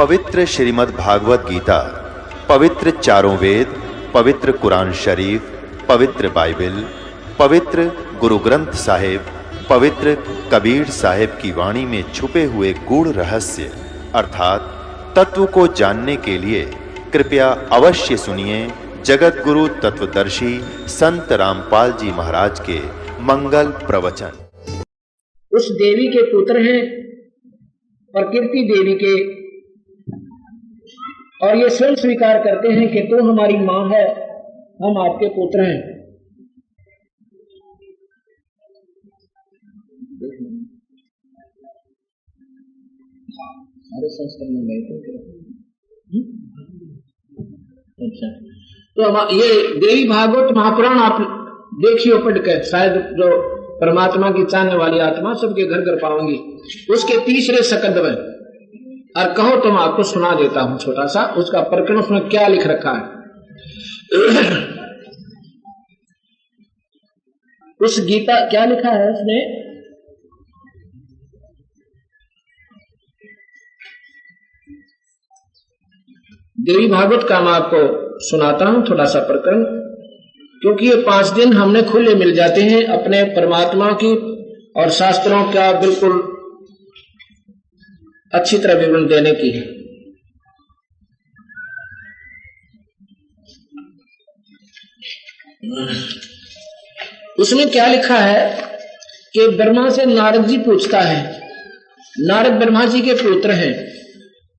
पवित्र श्रीमद् भागवत गीता, पवित्र चारों वेद, पवित्र कुरान शरीफ, पवित्र बाइबल, पवित्र गुरु ग्रंथ साहिब, पवित्र कबीर साहिब की वाणी में छुपे हुए गूढ़ रहस्य अर्थात तत्व को जानने के लिए कृपया अवश्य सुनिए जगत गुरु तत्वदर्शी संत रामपाल जी महाराज के मंगल प्रवचन। उस देवी के पुत्र हैं प्रकृति देवी के, और ये स्वयं स्वीकार करते हैं कि तू हमारी मां है, हम आपके पुत्र हैं। सारे संस्कार में गए अच्छा, तो ये देवी भागवत महापुराण आप देखिए पढ़ कर, शायद जो परमात्मा की चाहने वाली आत्मा सबके घर घर पाऊंगी। उसके तीसरे सकंद में और कहो तो मैं आपको सुना देता हूं छोटा सा उसका प्रकरण, उसमें क्या लिख रखा है। उस गीता क्या लिखा है उसमें, देवी भागवत का मैं आपको सुनाता हूं थोड़ा सा प्रकरण, क्योंकि ये 5 दिन हमने खुले मिल जाते हैं अपने परमात्मा की और शास्त्रों का बिल्कुल अच्छी तरह विवरण देने की है। उसमें क्या लिखा है कि ब्रह्मा से नारद जी पूछता है, नारद ब्रह्मा जी के पुत्र हैं,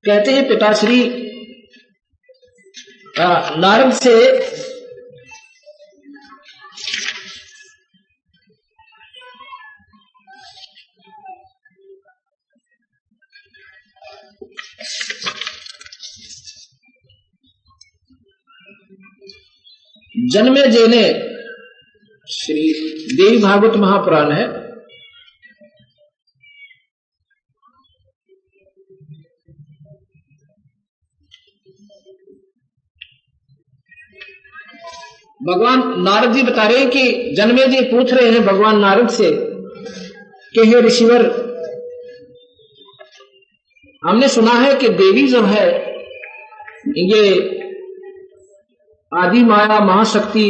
कहते हैं पिताश्री नारद से जन्मेजय ने, श्री देवी भागवत महापुराण है, भगवान नारद जी बता रहे हैं कि जन्मेजय पूछ रहे हैं भगवान नारद से कि हे ऋषिवर, हमने सुना है कि देवी जो है ये आदि माया महाशक्ति,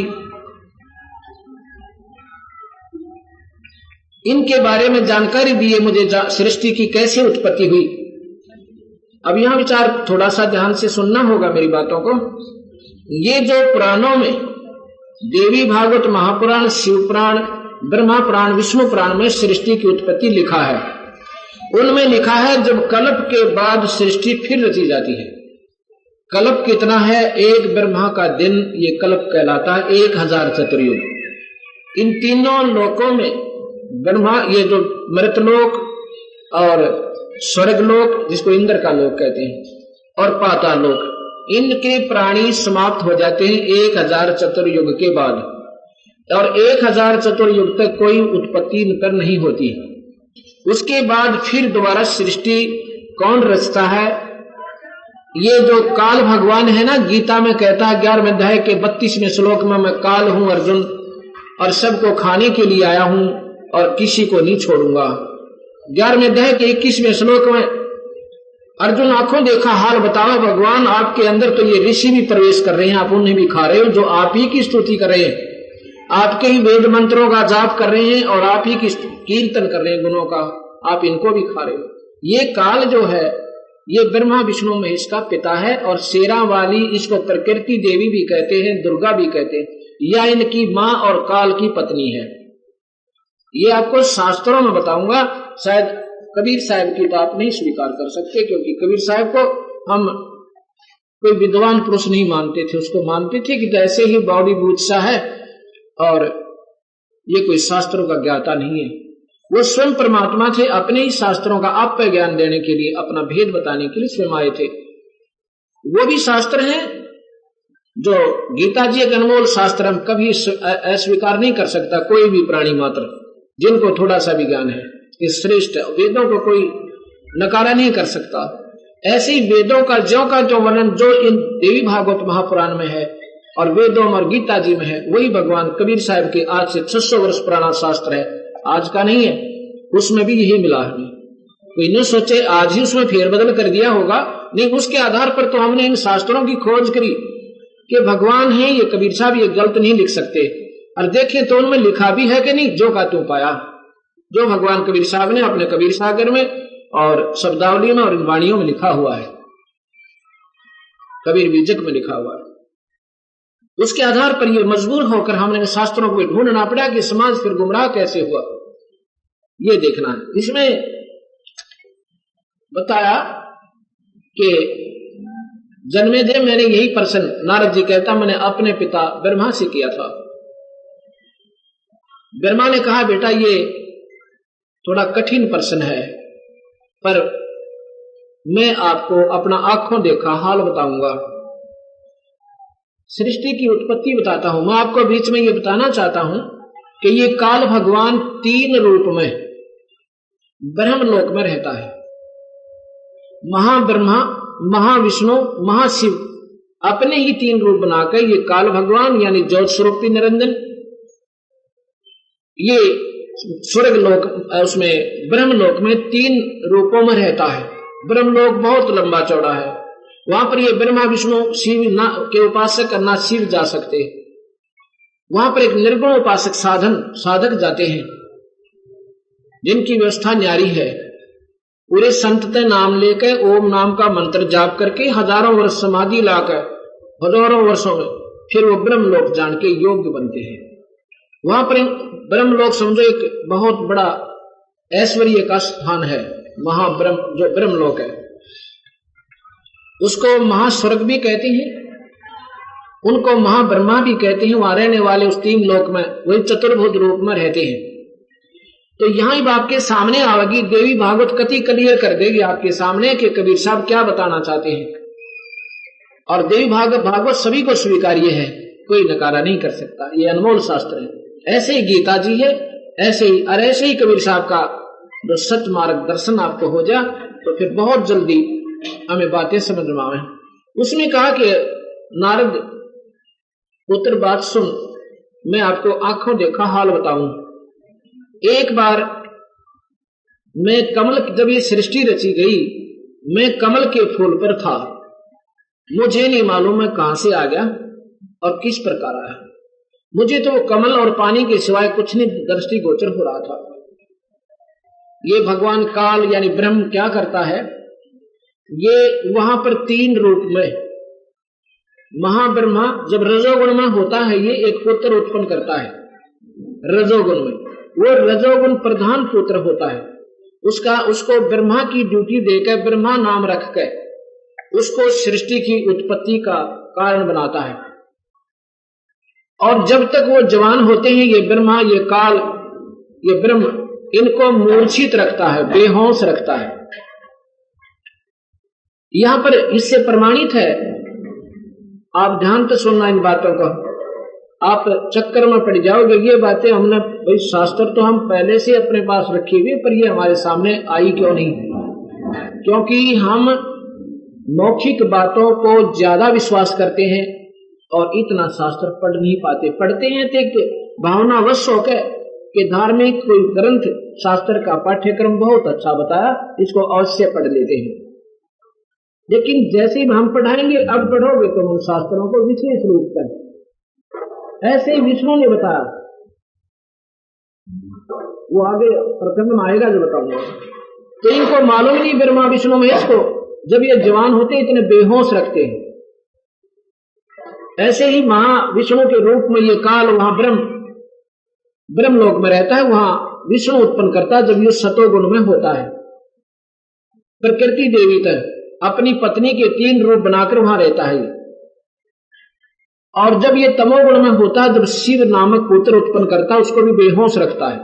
इनके बारे में जानकारी दिए मुझे, सृष्टि की कैसे उत्पत्ति हुई। अब यहां विचार थोड़ा सा ध्यान से सुनना होगा मेरी बातों को। ये जो पुराणों में देवी भागवत महापुराण, शिव पुराण, ब्रह्मा पुराण, विष्णु पुराण में सृष्टि की उत्पत्ति लिखा है, उनमें लिखा है जब कल्प के बाद सृष्टि फिर रची जाती है। कल्प कितना है, एक ब्रह्मा का दिन, ये कल्प कहलाता है 1000 चतुर्युग। इन तीनों लोकों में ब्रह्मा, ये जो मृतलोक और स्वर्गलोक जिसको इंद्र का लोक कहते हैं, और पाताल लोक, इनके प्राणी समाप्त हो जाते हैं 1000 चतुर्युग के बाद, और 1000 चतुर्युग तक कोई उत्पत्ति कर नहीं होती। उसके बाद फिर दोबारा सृष्टि कौन रचता है, ये जो काल भगवान है ना, गीता में कहता है 11वें अध्याय के 32वें श्लोक में, मैं काल हूं अर्जुन और सबको खाने के लिए आया हूं और किसी को नहीं छोड़ूंगा। 11वें अध्याय के 21वें श्लोक में अर्जुन आंखों देखा हाल बताओ भगवान, आपके अंदर तो ये ऋषि भी प्रवेश कर रहे हैं, आप उन्हें भी खा रहे हो, जो आप ही की स्तुति कर रहे हैं, आपके ही वेद मंत्रों का जाप कर रहे हैं और आप ही की कीर्तन कर रहे हैं गुणों का, आप इनको भी खा रहे हो। ये काल जो है ये ब्रह्मा विष्णु महेश का पिता है, और शेरा वाली इसको प्रकृति देवी भी कहते हैं, दुर्गा भी कहते हैं, या इनकी मां और काल की पत्नी है। ये आपको शास्त्रों में बताऊंगा, शायद कबीर साहब की तो आप नहीं स्वीकार कर सकते, क्योंकि कबीर साहब को हम कोई विद्वान पुरुष नहीं मानते थे, उसको मानते थे कि ऐसे ही बॉडी बूझ है और ये कोई शास्त्रों का ज्ञाता नहीं है। वो स्वयं परमात्मा थे, अपने ही शास्त्रों का आप पे ज्ञान देने के लिए, अपना भेद बताने के लिए स्वयं आए थे। वो भी शास्त्र हैं जो गीता जी एक अनमोल शास्त्र हम कभी अस्वीकार नहीं कर सकता कोई भी प्राणी मात्र, जिनको थोड़ा सा भी ज्ञान है, इस श्रेष्ठ वेदों को कोई नकारा नहीं कर सकता। ऐसे ही वेदों का जो वर्णन जो इन देवी भागवत महापुराण में है और वेदों और गीता जी में है, वही भगवान कबीर साहब के आज से 600 वर्ष पुराना शास्त्र है, आज का नहीं है, उसमें भी यही मिला है। कोई न सोचे आज ही उसमें फेरबदल कर दिया होगा, नहीं, उसके आधार पर तो हमने इन शास्त्रों की खोज करी कि भगवान है, ये कबीर साहब ये गलत नहीं लिख सकते। और देखें तो उनमें लिखा भी है कि नहीं, जो का तू पाया, जो भगवान कबीर साहब ने अपने कबीर सागर में और शब्दावली में और इन वाणियों में लिखा हुआ है, कबीर बीजक में लिखा हुआ है, उसके आधार पर ये मजबूर होकर हमने शास्त्रों को ढूंढना पड़ा कि समाज फिर गुमराह कैसे हुआ, ये देखना है। इसमें बताया कि जन्मेजय मैंने यही प्रश्न, नारद जी कहता, मैंने अपने पिता ब्रह्मा से किया था। ब्रह्मा ने कहा बेटा ये थोड़ा कठिन प्रश्न है, पर मैं आपको अपना आंखों देखा हाल बताऊंगा, सृष्टि की उत्पत्ति बताता हूं। मैं आपको बीच में ये बताना चाहता हूं कि ये काल भगवान 3 रूप में ब्रह्मलोक में रहता है। महाब्रह्मा, महाविष्णु, महाशिव, अपने ही 3 रूप बनाकर ये काल भगवान यानी ज्योत स्वरूपी निरंजन, ये स्वर्ग लोक, उसमें ब्रह्मलोक में 3 रूपों में रहता है। ब्रह्मलोक बहुत लंबा चौड़ा है, वहां पर ये ब्रह्मा विष्णु शिव ना के उपासक ना शिव जा सकते, वहां पर एक निर्गुण उपासक साधक जाते हैं, जिनकी व्यवस्था न्यारी है। पूरे संत ते नाम लेकर ओम नाम का मंत्र जाप करके हजारों वर्ष समाधि लाकर हजारों वर्षों में फिर वो ब्रह्मलोक जान के योग्य बनते हैं। वहां पर ब्रह्मलोक समझो एक बहुत बड़ा ऐश्वर्य का स्थान है, महाब्रह्म जो ब्रह्मलोक है, उसको महास्वर्ग भी कहते हैं, उनको महाब्रह्मा भी कहते हैं। वहां रहने वाले उस 3 लोक में वही चतुर्भुज रूप में रहते हैं। तो यहां ही आपके सामने आवेगी देवी भागवत कथी क्लियर कर देगी आपके सामने कि कबीर साहब क्या बताना चाहते हैं। और देवी भागवत सभी को स्वीकार्य है, कोई नकारा नहीं कर सकता, ये अनमोल शास्त्र है। ऐसे ही गीता जी है, ऐसे ही कबीर साहब का जो सत्य मार्ग दर्शन आपको हो जाए तो फिर बहुत जल्दी हमें बातें समझ में आवे। उसने कहा कि नारद पुत्र बात सुन, मैं आपको आंखों देखा हाल बताऊं। एक बार मैं कमल, जब ये सृष्टि रची गई, मैं कमल के फूल पर था, मुझे नहीं मालूम मैं कहां से आ गया और किस प्रकार आया। मुझे तो कमल और पानी के सिवाय कुछ नहीं दृष्टि गोचर हो रहा था। ये भगवान काल यानी ब्रह्म क्या करता है, ये वहां पर 3 रूप में, महाब्रह्मा जब रजोगुण में होता है, ये एक पुत्र उत्पन्न करता है रजोगुण में, वो रजोगुण प्रधान पुत्र होता है। उसको ब्रह्मा की ड्यूटी देकर, ब्रह्मा नाम रखकर उसको सृष्टि की उत्पत्ति का कारण बनाता है। और जब तक वो जवान होते हैं, ये ब्रह्मा, ये काल, ये ब्रह्म, इनको मूर्छित रखता है, बेहोश रखता है। यहां पर इससे प्रमाणित है, आप ध्यान से सुनना इन बातों को, आप चक्कर में पड़ जाओगे। ये बातें हमने भाई शास्त्र तो हम पहले से अपने पास रखी हुई, पर ये हमारे सामने आई क्यों नहीं? क्योंकि हम मौखिक बातों को ज्यादा विश्वास करते हैं और इतना शास्त्र पढ़ नहीं पाते। पढ़ते हैं तो भावनावश होकर कि धार्मिक कोई ग्रंथ शास्त्र का पाठ्यक्रम बहुत अच्छा बताया, इसको अवश्य पढ़ लेते हैं। लेकिन जैसे ही हम पढ़ाएंगे, अब पढ़ोगे तो हम शास्त्रों को विशेष रूप से, ऐसे ही विष्णु ने बताया, वो आगे प्रकरण में आएगा जो बताऊंगा। तो इनको मालूम नहीं ब्रह्मा विष्णु महेश को, जब ये जवान होते इतने बेहोश रखते हैं। ऐसे ही महाविष्णु के रूप में ये काल वहां ब्रह्मलोक में रहता है, वहां विष्णु उत्पन्न करता है जब ये सतोगुण में होता है। प्रकृति देवी तक अपनी पत्नी के 3 रूप बनाकर वहां रहता है। और जब ये तमोगुण में होता है, जब शिव नामक पुत्र उत्पन्न करता है, उसको भी बेहोश रखता है।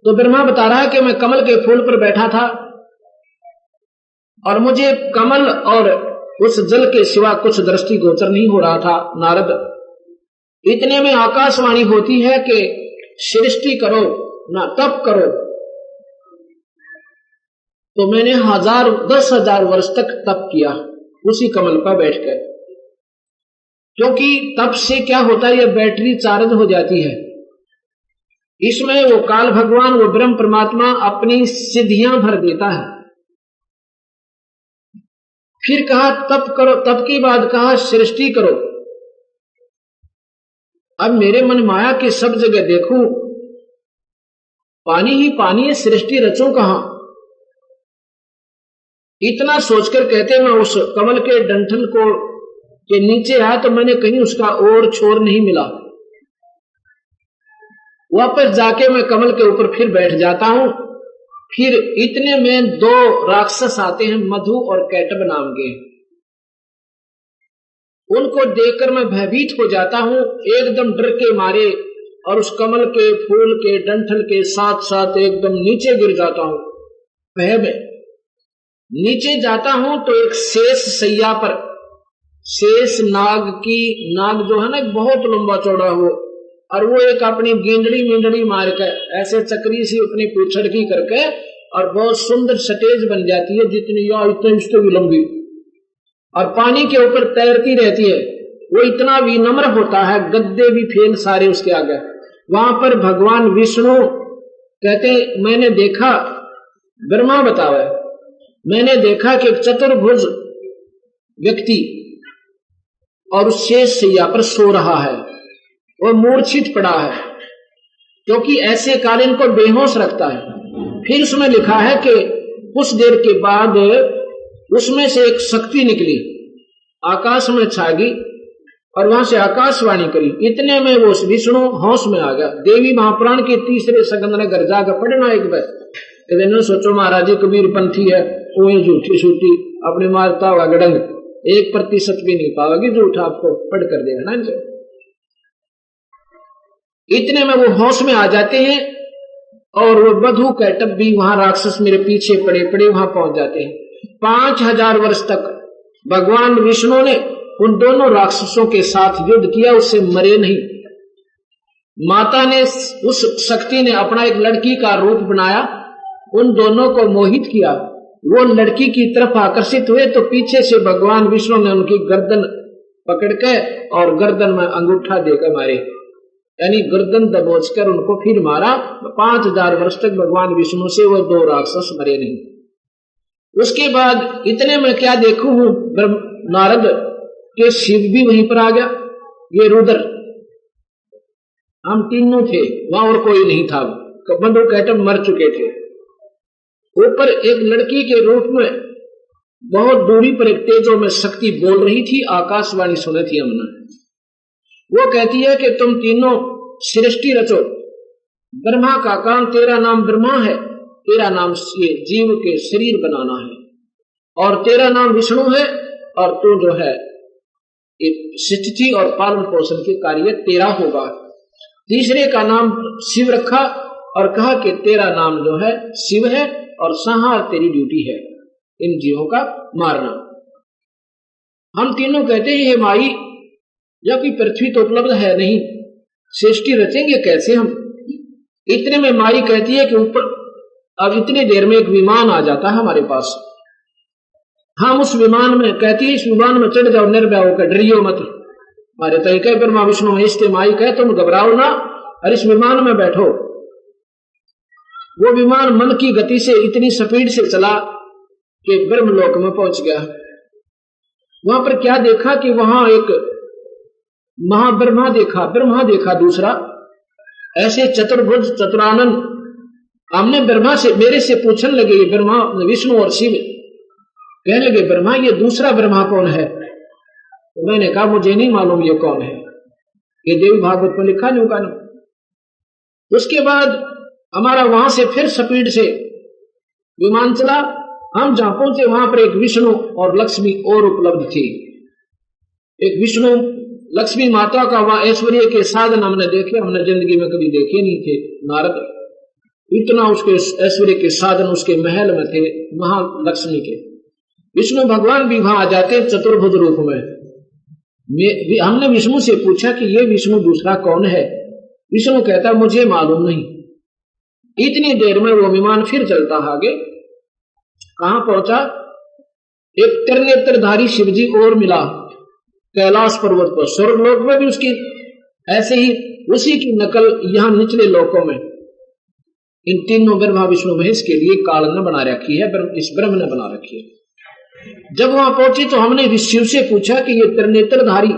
तो ब्रह्मा बता रहा है कि मैं कमल के फूल पर बैठा था और मुझे कमल और उस जल के सिवा कुछ दृष्टि गोचर नहीं हो रहा था। नारद, इतने में आकाशवाणी होती है कि सृष्टि करो ना तप करो। तो मैंने 10,000 वर्ष तक तप किया उसी कमल पर बैठकर, क्योंकि तप से क्या होता है, ये बैटरी चार्ज हो जाती है। इसमें वो काल भगवान, वो ब्रह्म परमात्मा अपनी सिद्धियां भर देता है। फिर कहा तप करो, तप की बात कहा सृष्टि करो। अब मेरे मन माया के सब जगह देखूं, पानी ही पानी है, सृष्टि रचूं कहां? इतना सोचकर कहते मैं उस कमल के डंठल को के नीचे आया तो मैंने कहीं उसका और छोर नहीं मिला। वापस जाके मैं कमल के ऊपर फिर बैठ जाता हूं। फिर इतने में दो राक्षस आते हैं, मधु और कैटब नाम के। उनको देखकर मैं भयभीत हो जाता हूं, एकदम डर के मारे, और उस कमल के फूल के डंठल के साथ साथ एकदम नीचे गिर जाता हूं। भय में नीचे जाता हूं तो एक शेष सैया पर, शेष नाग की, नाग जो है ना बहुत लंबा चौड़ा हो, और वो एक अपनी गेंदड़ी मारकर ऐसे चक्री सी अपनी पूछड़ की करके और बहुत सुंदर स्टेज बन जाती है, जितनी या इतनी उससे भी लंबी, और पानी के ऊपर तैरती रहती है। वो इतना विनम्र होता है, गद्दे भी फेल सारे उसके आगे। वहां पर भगवान विष्णु कहते मैंने देखा, ब्रह्मा बतावे, मैंने देखा कि एक चतुर्भुज व्यक्ति और उस शेष सैया पर सो रहा है, वो मूर्छित पड़ा है, क्योंकि ऐसे काल इनको बेहोश रखता है। फिर उसमें लिखा है कि कुछ देर के बाद उसमें से एक शक्ति निकली, आकाश में छा गई और वहां से आकाशवाणी करी। इतने में वो विष्णु होश में आ गया। देवी महापुराण के तीसरे सगंध ने घर जाकर पढ़ना एक बार, तो सोचो महाराज जी कबीर पंथी है, वो झूठी छूटी अपने मारता होगा गड़ंग, 1% भी नहीं पाओगी, झूठा आपको पढ़ कर देगा ना इनसे। इतने में वो होश में आ जाते हैं और वो मधु कैटब भी वहां राक्षस मेरे पीछे पड़े वहां पहुंच जाते हैं। 5000 वर्ष तक भगवान विष्णु ने उन दोनों राक्षसों के साथ युद्ध किया, उससे मरे नहीं। माता ने, उस शक्ति ने अपना एक लड़की का रूप बनाया, उन दोनों को मोहित किया। वो लड़की की तरफ आकर्षित हुए तो पीछे से भगवान विष्णु ने उनकी गर्दन पकड़ के और गर्दन में अंगूठा देकर मारे, यानी गर्दन दबोचकर उनको फिर मारा। 5000 वर्ष तक भगवान विष्णु से वो दो राक्षस मरे नहीं। उसके बाद इतने में क्या देखूं, नारद के शिव भी वहीं पर आ गया, ये रुद्र, हम तीनों थे वहां और कोई नहीं था। मधु कैटब मर चुके थे। ऊपर एक लड़की के रूप में बहुत दूरी पर एक तेजो में शक्ति बोल रही थी, आकाशवाणी सुनी थी हमने। वो कहती है कि तुम तीनों सृष्टि रचो। ब्रह्मा का काम, तेरा नाम ब्रह्मा है, तेरा नाम ये जीव के शरीर बनाना है, और तेरा नाम विष्णु है, और तू जो है सृष्टि और पालन पोषण के कार्य तेरा होगा। तीसरे का नाम शिव रखा और कहा कि तेरा नाम जो है शिव है और संहार तेरी ड्यूटी है, इन जीवों का मारना। हम तीनों कहते हैं हे माई, जबकि पृथ्वी तो उपलब्ध है नहीं, सृष्टि रचेंगे कैसे हम? इतने में माई कहती है कि ऊपर अब इतनी देर में एक विमान आ जाता है हमारे पास। हम उस विमान में, कहती है इस विमान में चढ़ जाओ, निर्भय होकर, डरियो मत। हमारे तय कह ब्रह्मा विष्णु इसके माई कहे तुम घबराओ ना और इस विमान में बैठो। वो विमान मन की गति से इतनी स्पीड से चला कि ब्रह्मलोक में पहुंच गया। वहां पर क्या देखा कि वहां एक महाब्रह्मा देखा, ब्रह्मा देखा दूसरा, ऐसे चतुर्भुज चतुरानन। हमने ब्रह्मा से, मेरे से पूछने लगे ब्रह्मा विष्णु और शिव, कहने लगे ब्रह्मा ये दूसरा ब्रह्मा कौन है? तो मैंने कहा मुझे नहीं मालूम ये कौन है, ये देवी भागवत में लिखा नहीं होगा। उसके बाद हमारा वहां से फिर स्पीड से विमान चला। हम जहां पहुंचे वहां पर एक विष्णु और लक्ष्मी और उपलब्ध थी। एक विष्णु लक्ष्मी माता का वहां ऐश्वर्य के साधन हमने देखे, हमने जिंदगी में कभी देखे नहीं थे। नारद इतना उसके ऐश्वर्य के साधन उसके महल में थे, महालक्ष्मी के। विष्णु भगवान भी वहां आ जाते चतुर्भुज रूप में। हमने विष्णु से पूछा कि ये विष्णु दूसरा कौन है? विष्णु कहता मुझे मालूम नहीं। इतनी देर में वो विमान फिर चलता आगे, कहां पहुंचा? एक त्रिनेत्रधारी शिवजी और मिला कैलाश पर्वत पर। स्वर्गलोक में भी उसकी ऐसे ही उसी की नकल यहाँ निचले लोकों में इन तीनों ब्रह्मा विष्णु महेश के लिए काल ने बना रखी है, इस ब्रह्म ने बना रखी है। जब वहां पहुंची तो हमने शिव से पूछा कि ये त्रिनेत्रधारी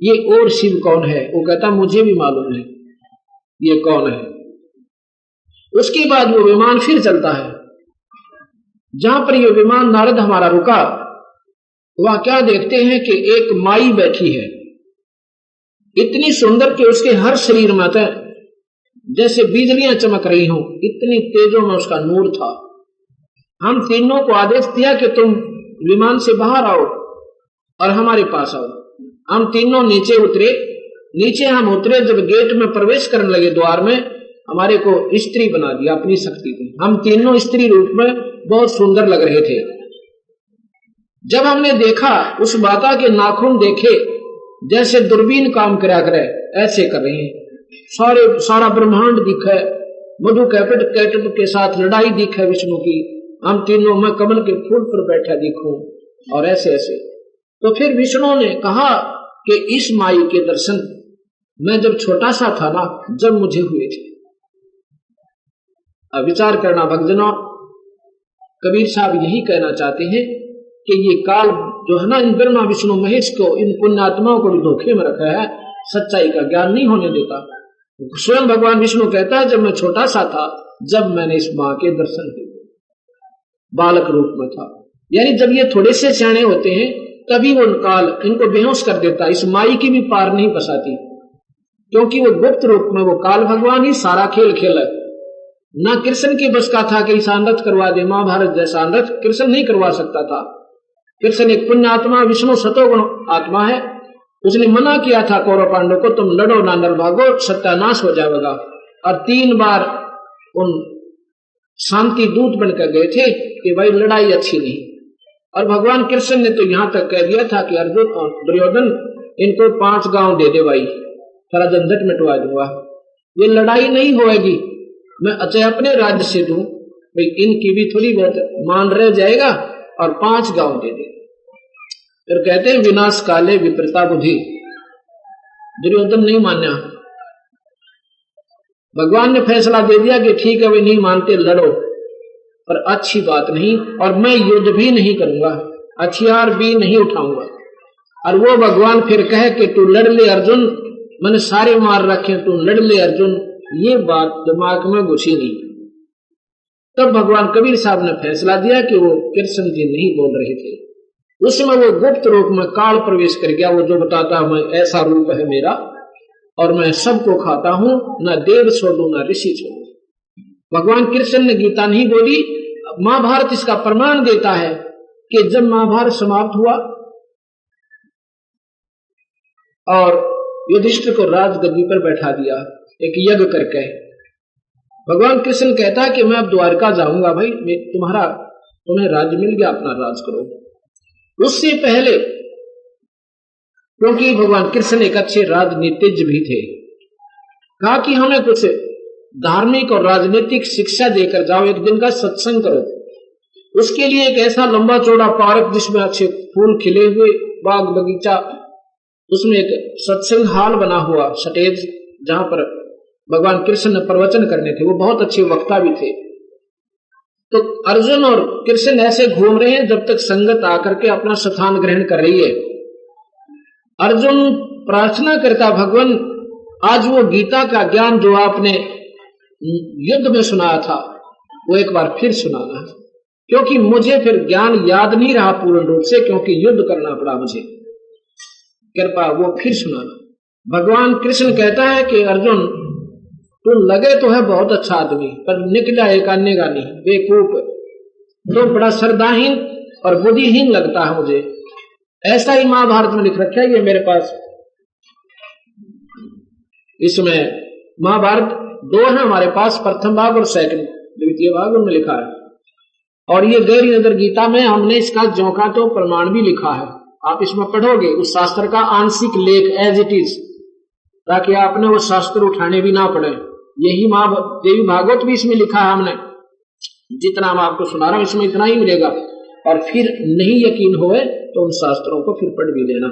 ये और शिव कौन है? वो कहता मुझे भी मालूम है ये कौन है। उसके बाद वो विमान फिर चलता है। जहां पर ये विमान नारद हमारा रुका, वहां क्या देखते हैं कि एक माई बैठी है, इतनी सुंदर कि उसके हर शरीर में जैसे बिजलियां चमक रही हों, इतनी तेजों में उसका नूर था। हम तीनों को आदेश दिया कि तुम विमान से बाहर आओ और हमारे पास आओ। हम तीनों नीचे उतरे। नीचे हम उतरे, जब गेट में प्रवेश करने लगे द्वार में, हमारे को स्त्री बना दिया अपनी शक्ति से। हम तीनों स्त्री रूप में बहुत सुंदर लग रहे थे। जब हमने देखा, उस माता के नाखून देखे जैसे दूरबीन काम करा करे, ऐसे कर रहे हैं। सारा ब्रह्मांड दिखे, मधु कैटब के साथ लड़ाई दिखे विष्णु की। हम तीनों, मैं कमल के फूल पर बैठा दिखूं और ऐसे ऐसे। तो फिर विष्णु ने कहा कि इस माई के दर्शन मैं जब छोटा सा था ना, जब मुझे हुए थे। अब विचार करना भक्तजनों, कबीर साहब यही कहना चाहते हैं कि ये काल जो है ना, इन ब्रह्मा विष्णु महेश को, इन पुण्यात्माओं को भी धोखे में रखा है, सच्चाई का ज्ञान नहीं होने देता। स्वयं भगवान विष्णु कहता है जब मैं छोटा सा था, जब मैंने इस माँ के दर्शन किए, बालक रूप में था। यानी जब ये थोड़े से सियाने होते हैं तभी वो काल इनको बेहोश कर देता। इस माई की भी पार नहीं बसाती, क्योंकि वो गुप्त रूप में, वो काल भगवान ही सारा खेल खेला। ना कृष्ण की बस का था कि ईसा नृत्य करवा दे, महाभारत जैसा नृत्य कृष्ण नहीं करवा सकता था। कृष्ण एक पुण्य आत्मा, विष्णु सतोगुण आत्मा है। उसने मना किया था कौरव पांडव को, तुम लड़ो ना नर भागो, सत्यानाश हो जाएगा। और 3 बार उन शांति दूत बनकर गए थे कि भाई लड़ाई अच्छी नहीं। और भगवान कृष्ण ने तो यहां तक कह दिया था कि अर्जुन और दुर्योधन, इनको 5 गांव दे दे भाई, सारा झंझट मिटवा दूंगा। ये लड़ाई नहीं होएगी, मैं अचय अपने राज्य से दूं, भाई इनकी भी थोड़ी बहुत मान रह जाएगा और 5 गांव दे दे। फिर कहते हैं विनाश काले विपरीता बुद्धि। दुर्योधन नहीं माना, भगवान ने फैसला दे दिया कि ठीक है वे नहीं मानते, लड़ो, पर अच्छी बात नहीं, और मैं युद्ध भी नहीं करूंगा, हथियार भी नहीं उठाऊंगा। और वो भगवान फिर कहे कि तू लड़ ले अर्जुन, मैंने सारे मार रखे, तू लड़ ले अर्जुन। ये बात दिमाग में घुसी नहीं। तब भगवान कबीर साहब ने फैसला दिया कि वो कृष्ण जी नहीं बोल रहे थे। उसमें वो गुप्त रूप में काल प्रवेश कर गया, वो जो बताता मैं ऐसा रूप है मेरा और मैं सबको खाता हूं, न देव छोड़ू न ऋषि छोड़ू। भगवान कृष्ण ने गीता नहीं बोली, महाभारत इसका प्रमाण देता है कि जब महाभारत समाप्त हुआ और युधिष्ठिर को राजगद्दी पर बैठा दिया एक यज्ञ करके, भगवान कृष्ण कहता है कि मैं अब द्वारका जाऊंगा, भाई तुम्हें राज्य मिल गया, अपना राज करो। उससे पहले, क्योंकि भगवान कृष्ण एक अच्छे राजनीतिज्ञ भी थे, कहा कि हमें कुछ धार्मिक और राजनीतिक शिक्षा देकर जाओ, एक दिन का सत्संग करो। उसके लिए एक ऐसा लंबा चौड़ा पार्क जिसमें अच्छे फूल खिले हुए, बाग बगीचा, उसमें एक सत्संग हाल बना हुआ, स्टेज, जहां पर भगवान कृष्ण ने प्रवचन करने थे। वो बहुत अच्छे वक्ता भी थे। तो अर्जुन और कृष्ण ऐसे घूम रहे हैं जब तक संगत आकर के अपना स्थान ग्रहण कर रही है। अर्जुन प्रार्थना करता, भगवान आज वो गीता का ज्ञान जो आपने युद्ध में सुनाया था वो एक बार फिर सुनाना, क्योंकि मुझे फिर ज्ञान याद नहीं रहा पूर्ण रूप से, क्योंकि युद्ध करना पड़ा मुझे, कृपा वो फिर सुनाना। भगवान कृष्ण कहता है कि अर्जुन तू लगे तो है बहुत अच्छा आदमी, पर निकला एक अन्य का नहीं, बेवकूफ, तो बड़ा श्रद्धाहीन और बुद्धिहीन लगता है मुझे। ऐसा ही महाभारत में लिख रखा है, ये मेरे पास इसमें महाभारत 2 है हमारे पास, प्रथम भाग और सेकंड द्वितीय भाग, उनमें लिखा है। और ये गहरी नजर गीता में हमने इसका जोका तो प्रमाण भी लिखा है, आप इसमें पढ़ोगे उस शास्त्र का आंशिक लेख एज इट इज, ताकि आपने वो शास्त्र उठाने भी ना पड़े। यही देवी भागवत भी इसमें लिखा है हमने, जितना मैं आपको सुना रहा हूं इसमें इतना ही मिलेगा। और फिर नहीं यकीन होए तो उन शास्त्रों को फिर पढ़ भी लेना।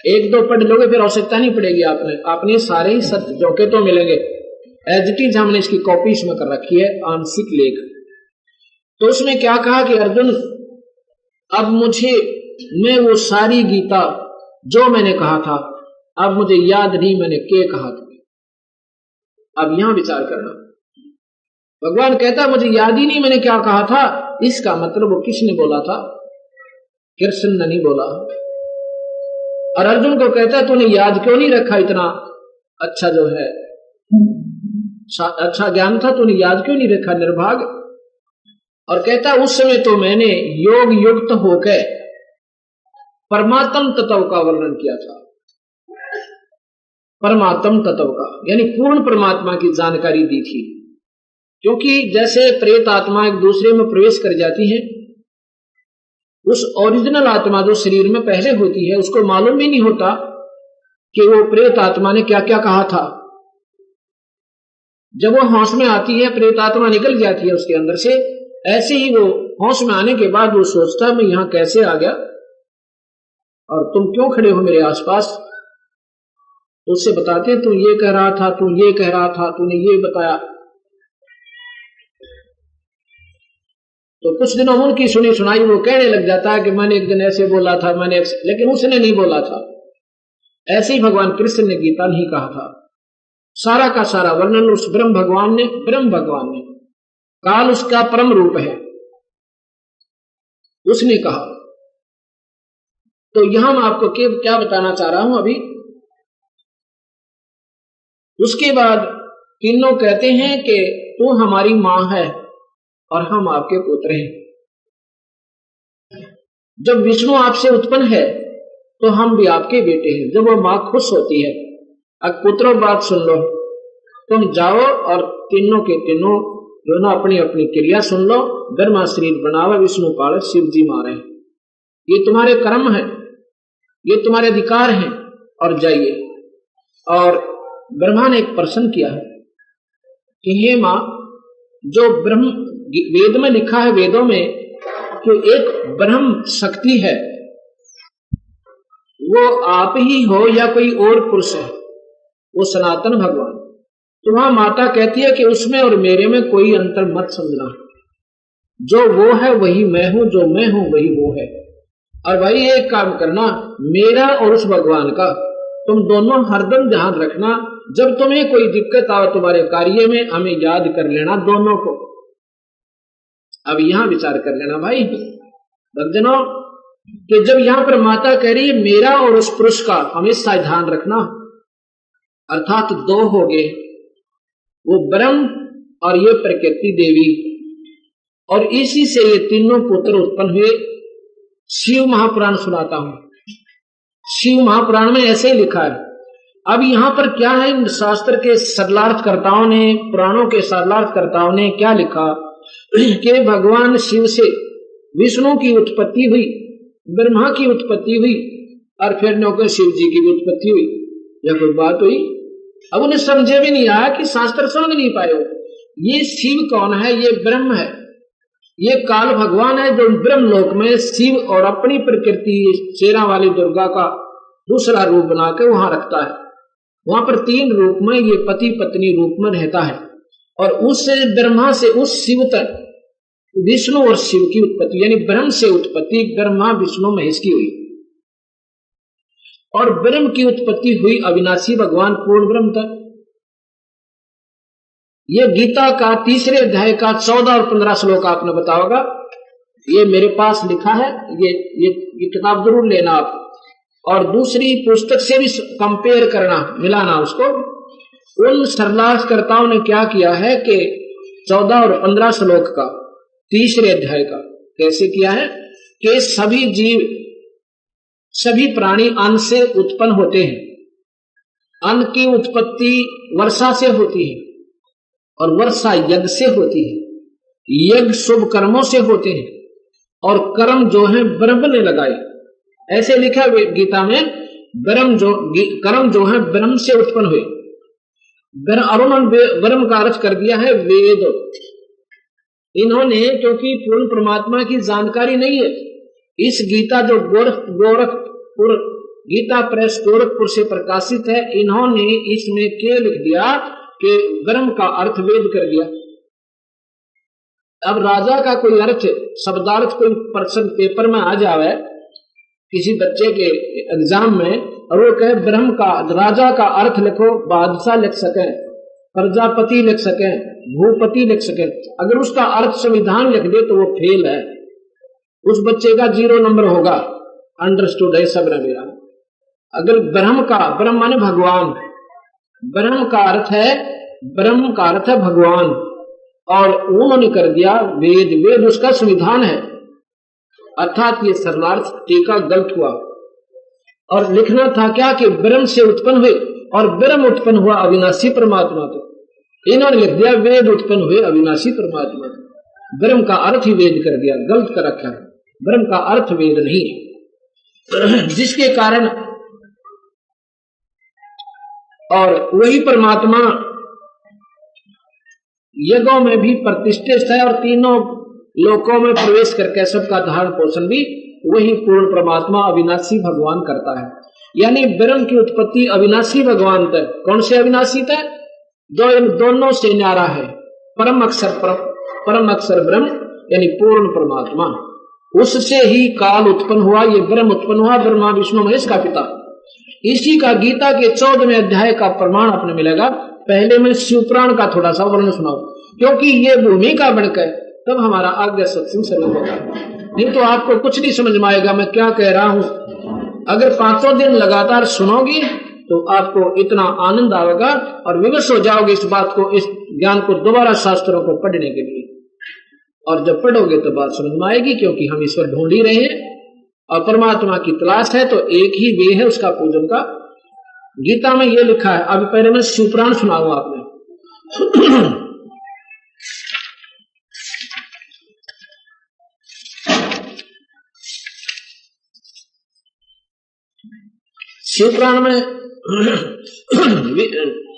एक दो पढ़ लोगे फिर आवश्यकता नहीं पड़ेगी आपने सारे ही सत्य जो के तो मिलेंगे। एज इट इज हमने इसकी कॉपी इसमें कर रखी है, आंशिक लेख। तो उसमें क्या कहा कि अर्जुन अब मैं वो सारी गीता जो मैंने कहा था अब मुझे याद नहीं मैंने क्या कहा था। अब यहां विचार करना, भगवान कहता मुझे याद ही नहीं मैंने क्या कहा था, इसका मतलब वो किसने बोला था? कृष्ण ने नहीं बोला। और अर्जुन को कहता तूने याद क्यों नहीं रखा, इतना अच्छा जो है अच्छा ज्ञान था तूने याद क्यों नहीं रखा निर्भाग। और कहता उस समय तो मैंने योग युक्त होकर परमात्म तत्व का वर्णन किया था। परमात्म तत्व का यानी पूर्ण परमात्मा की जानकारी दी थी। क्योंकि जैसे प्रेत आत्मा एक दूसरे में प्रवेश कर जाती है, उस ओरिजिनल आत्मा जो शरीर में पहले होती है उसको मालूम भी नहीं होता कि वो प्रेत आत्मा ने क्या क्या कहा था। जब वो होश में आती है प्रेत आत्मा निकल जाती है उसके अंदर से। ऐसे ही वो होश में आने के बाद वो सोचता है मैं यहां कैसे आ गया और तुम क्यों खड़े हो मेरे आसपास। तो उससे बताते हैं तू ये कह रहा था, तू ये कह रहा था, तूने ये बताया। तो कुछ दिनों उनकी सुनी सुनाई वो कहने लग जाता है कि मैंने एक दिन ऐसे बोला था, लेकिन उसने नहीं बोला था। ऐसे ही भगवान कृष्ण ने गीता नहीं कहा था। सारा का सारा वर्णन उस ब्रह्म भगवान ने काल उसका परम रूप है उसने कहा। तो यहां मैं आपको क्या बताना चाह रहा हूं अभी। उसके बाद तीनों कहते हैं कि तू हमारी मां है और हम आपके पुत्र हैं। जब विष्णु आपसे उत्पन्न है तो हम भी आपके बेटे हैं। जब वो मां खुश होती है, अब पुत्रों बात सुन लो, तुम जाओ और तीनों के तीनों दोनों अपनी अपनी क्रिया सुन लो। ब्रह्मा शरीर बनावा विष्णु पालक शिव जी मारे, ये तुम्हारे कर्म है, ये तुम्हारे अधिकार हैं और जाइए। और ब्रह्मा ने एक प्रश्न किया है कि हे मां, जो ब्रह्म वेद में लिखा है, वेदों में कि एक ब्रह्म शक्ति है, वो आप ही हो या कोई और पुरुष है? वो सनातन भगवान। तो वहां माता कहती है कि उसमें और मेरे में कोई अंतर मत समझना, जो वो है वही मैं हूं, जो मैं हूं वही वो है। और भाई एक काम करना, मेरा और उस भगवान का तुम दोनों हरदम ध्यान रखना। जब तुम्हें कोई दिक्कत आवे तुम्हारे कार्य में, हमें याद कर लेना दोनों को। अब यहां विचार कर लेना भाई भक्तजनों कि जब यहां पर माता कह रही है मेरा और उस पुरुष का हमेशा ध्यान रखना, अर्थात दो हो गए, वो ब्रह्म और ये प्रकृति देवी, और इसी से ये तीनों पुत्र उत्पन्न हुए। शिव महापुराण सुनाता हूं, शिव महापुराण में ऐसे ही लिखा है। अब यहां पर क्या है, इन शास्त्र के सरलार्थकर्ताओं ने, पुराणों के सरलार्थकर्ताओं ने क्या लिखा कि भगवान शिव से विष्णु की उत्पत्ति हुई, ब्रह्मा की उत्पत्ति हुई और फिर नौकर शिव जी की भी उत्पत्ति हुई। यह कोई बात हुई? अब उन्हें समझे भी नहीं आया कि शास्त्र समझ नहीं पाए हो। ये शिव कौन है? ये ब्रह्म है, ये काल भगवान है जो ब्रह्मलोक में शिव और अपनी प्रकृति शेरा वाली दुर्गा का दूसरा रूप बनाकर वहां रखता है। वहां पर तीन रूप में ये पति पत्नी रूप में रहता है। और उस ब्रह्मा से उस शिव तक विष्णु और शिव की उत्पत्ति, यानी ब्रह्म से उत्पत्ति ब्रह्मा विष्णु महेश की हुई और ब्रह्म की उत्पत्ति हुई अविनाशी भगवान पूर्ण ब्रह्म तक। ये गीता का तीसरे अध्याय का 14 और 15 श्लोक आपने बताओगा, ये मेरे पास लिखा है। ये किताब जरूर लेना आप, और दूसरी पुस्तक से भी कंपेयर करना, मिलाना उसको। उन सरलार्थकर्ताओं ने क्या किया है कि 14 और 15 श्लोक का तीसरे अध्याय का कैसे किया है कि सभी जीव, सभी प्राणी अन्न से उत्पन्न होते हैं। अन्न की उत्पत्ति वर्षा से होती है और वर्षा यज्ञ से होती है, यज्ञ शुभ कर्मों से होते हैं और कर्म जो है ब्रह्म ने लगाए। ऐसे लिखा है गीता में, कर्म जो है ब्रह्म से उत्पन्न हुए। ब्रह्म का अर्थ कर दिया है वेद। इन्होंने, क्योंकि पूर्ण परमात्मा की जानकारी नहीं है, इस गीता जो गोरखपुर गीता प्रेस गोरखपुर से प्रकाशित है। इन्होंने इसमें क्या लिख दिया कि ब्रह्म का अर्थ वेद कर दिया। अब राजा का कोई अर्थ, शब्दार्थ कोई पर्सन पेपर में आ जावे किसी बच्चे के एग्जाम में, और वो कहे ब्रह्म का, राजा का अर्थ लिखो, बादशाह लिख सके, प्रजापति लिख सके, भूपति लिख सके, अगर उसका अर्थ संविधान लिख दे तो वो फेल है, उस बच्चे का 0 नंबर होगा। अंडरस्टूड है सब ने मेरा। अगर ब्रह्म का, ब्रह्म माने भगवान, ब्रह्म का अर्थ है, ब्रह्म का अर्थ है भगवान, और उन्होंने कर दिया वेद, वेद उसका संविधान है, अर्थात ये सरलार्थ टीका गलत हुआ। और लिखना था क्या कि ब्रह्म से उत्पन्न हुए, और ब्रह्म उत्पन्न हुआ अविनाशी परमात्मा। तो इन्होंने लिख दिया वेद उत्पन्न हुए अविनाशी परमात्मा। ब्रह्म का अर्थ ही वेद कर दिया, गलत कर रखा है। ब्रह्म का अर्थ वेद नहीं है, जिसके कारण, और वही परमात्मा यज्ञों में भी प्रतिष्ठित है, और तीनों लोकों में प्रवेश करके सबका धारण पोषण भी वही पूर्ण परमात्मा अविनाशी भगवान करता है। यानी ब्रह्म की उत्पत्ति अविनाशी भगवान तक। कौन से अविनाशी तक? दोनों से न्यारा है। परम अक्षर ब्रह्म यानी पूर्ण परमात्मा, उससे ही काल उत्पन्न हुआ, ये ब्रह्म उत्पन्न हुआ, ब्रह्मा विष्णु महेश का पिता। इसी का गीता के 14वें अध्याय का प्रमाण आपने मिलेगा। पहले मैं शिवपुराण का थोड़ा सा वर्णन सुनाऊं, क्योंकि ये भूमिका बनकर तब हमारा आज्ञा सत्संग शुरू होगा, नहीं तो आपको कुछ नहीं समझ में आएगा मैं क्या कह रहा हूं। अगर 5 दिन लगातार सुनोगी तो आपको इतना आनंद आएगा और विवश हो जाओगे इस बात को, इस ज्ञान को दोबारा शास्त्रों को पढ़ने के लिए। और जब पढ़ोगे तो बात समझ में आएगी, क्योंकि हम ईश्वर ढूंढ ही रहे हैं और परमात्मा की तलाश है, तो एक ही वे है उसका पूजन का। गीता में ये लिखा है। अभी पहले मैं शिवपुराण सुनाऊंगा आपने।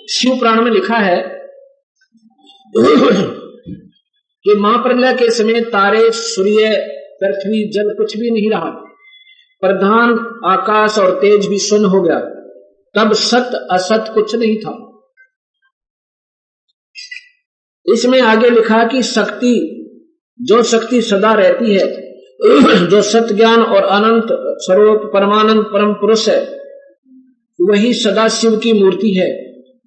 शिवपुराण में लिखा है कि महाप्रलय के समय तारे, सूर्य, पृथ्वी, जल कुछ भी नहीं रहा, प्रधान आकाश और तेज भी शून्य हो गया। तब सत असत कुछ नहीं था। इसमें आगे लिखा कि शक्ति, जो शक्ति सदा रहती है, जो सत्य ज्ञान और अनंत स्वरूप परमानंद परम पुरुष है, वही सदा शिव की मूर्ति है।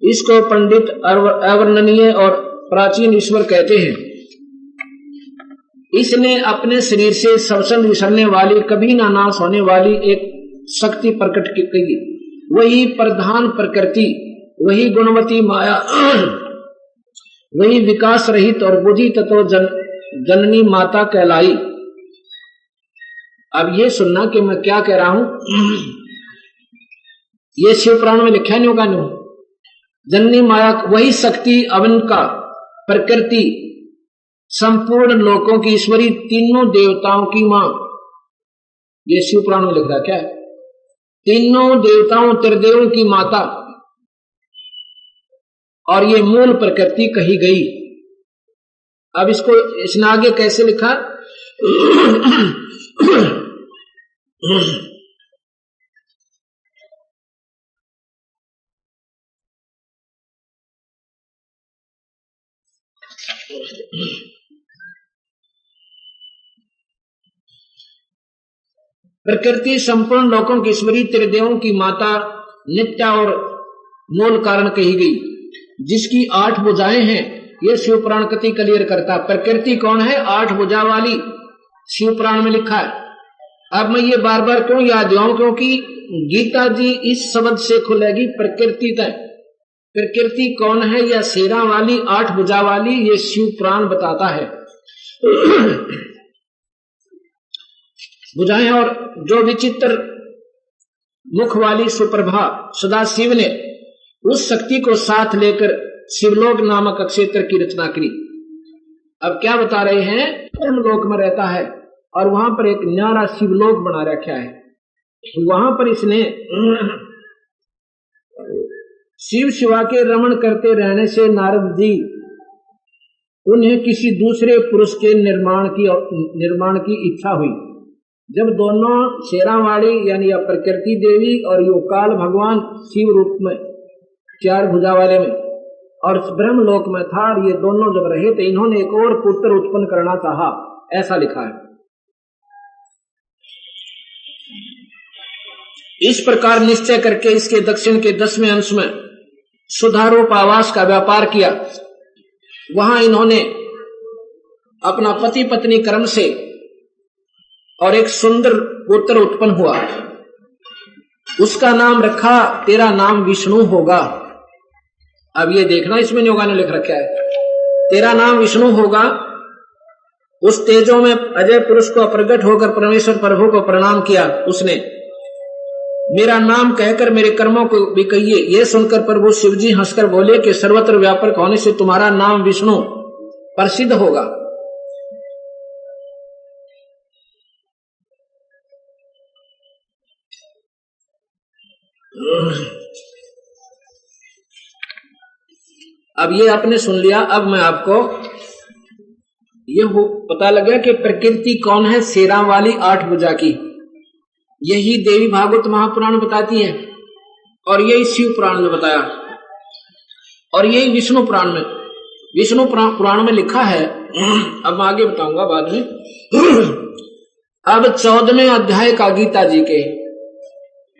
इसको पंडित अवर्णनीय और प्राचीन ईश्वर कहते हैं। इसने अपने शरीर से सबसंग विसरने वाली, कभी ना नाश होने वाली एक शक्ति प्रकट की, वही प्रधान प्रकृति, वही गुणवती माया, वही विकास रहित और बुद्धि तत्व जननी माता कहलाई। अब ये सुनना कि मैं क्या कह रहा हूं। ये शिवपुराण में लिखा नहीं होगा, नहीं। जननी माया वही शक्ति, अवन का प्रकृति, संपूर्ण लोकों की ईश्वरी, तीनों देवताओं की मां। ये शिवपुराण में लिख रहा क्या है? तीनों देवताओं, त्रिदेवों की माता, और ये मूल प्रकृति कही गई। अब इसको इसने आगे कैसे लिखा? प्रकृति संपूर्ण लोकों की ईश्वरी, त्रिदेवों की माता, नित्य और मूल कारण कही गई, जिसकी 8 भुजाएं हैं। ये शिवपुराण कति क्लियर करता। प्रकृति कौन है? 8 भुजा वाली, शिवपुराण में लिखा है। अब मैं ये बार बार क्यों याद दिलाऊं? क्योंकि गीता जी इस शब्द से खुलेगी प्रकृति तक। प्रकृति कौन है? या शेरा वाली, 8 भुजा वाली, ये शिवपुराण बताता है। बुझाएं। और जो विचित्र मुख वाली सुप्रभा सदा शिव ने उस शक्ति को साथ लेकर शिवलोक नामक क्षेत्र की रचना करी। अब क्या बता रहे हैं? लोक में रहता है और वहां पर एक न्यारा शिवलोक बना रखा है। वहां पर इसने शिव शिवा के रमण करते रहने से नारद जी उन्हें किसी दूसरे पुरुष के निर्माण की इच्छा हुई। जब दोनों शेरावाली यानी प्रकृति देवी और यो काल भगवान शिव रूप में 4 भुजा वाले में और ब्रह्मलोक में था, और ये दोनों जब रहे तो इन्होंने एक और पुत्र उत्पन्न करना चाहा, ऐसा लिखा है। इस प्रकार निश्चय करके इसके दक्षिण के 10वें अंश में सुधारोप आवास का व्यापार किया। वहां इन्होंने अपना पति पत्नी क्रम से और एक सुंदर पुत्र उत्पन्न हुआ। उसका नाम रखा, तेरा नाम विष्णु होगा। अब ये देखना, इसमें योगा ने लिख रखा है तेरा नाम विष्णु होगा। उस तेजों में अजय पुरुष को प्रकट होकर परमेश्वर प्रभु को प्रणाम किया। उसने मेरा नाम कहकर मेरे कर्मों को भी कहिए। यह सुनकर प्रभु शिवजी हंसकर बोले कि सर्वत्र व्यापक होने से तुम्हारा नाम विष्णु प्रसिद्ध होगा। अब ये आपने सुन लिया। अब मैं आपको ये पता लगा कि प्रकृति कौन है। शेरा वाली 8 भुजा की, यही देवी भागवत महापुराण बताती है, और यही शिव पुराण में बताया, और यही विष्णु पुराण में, विष्णु पुराण में लिखा है। अब आगे बताऊंगा बाद में। अब 14वें अध्याय का गीता जी के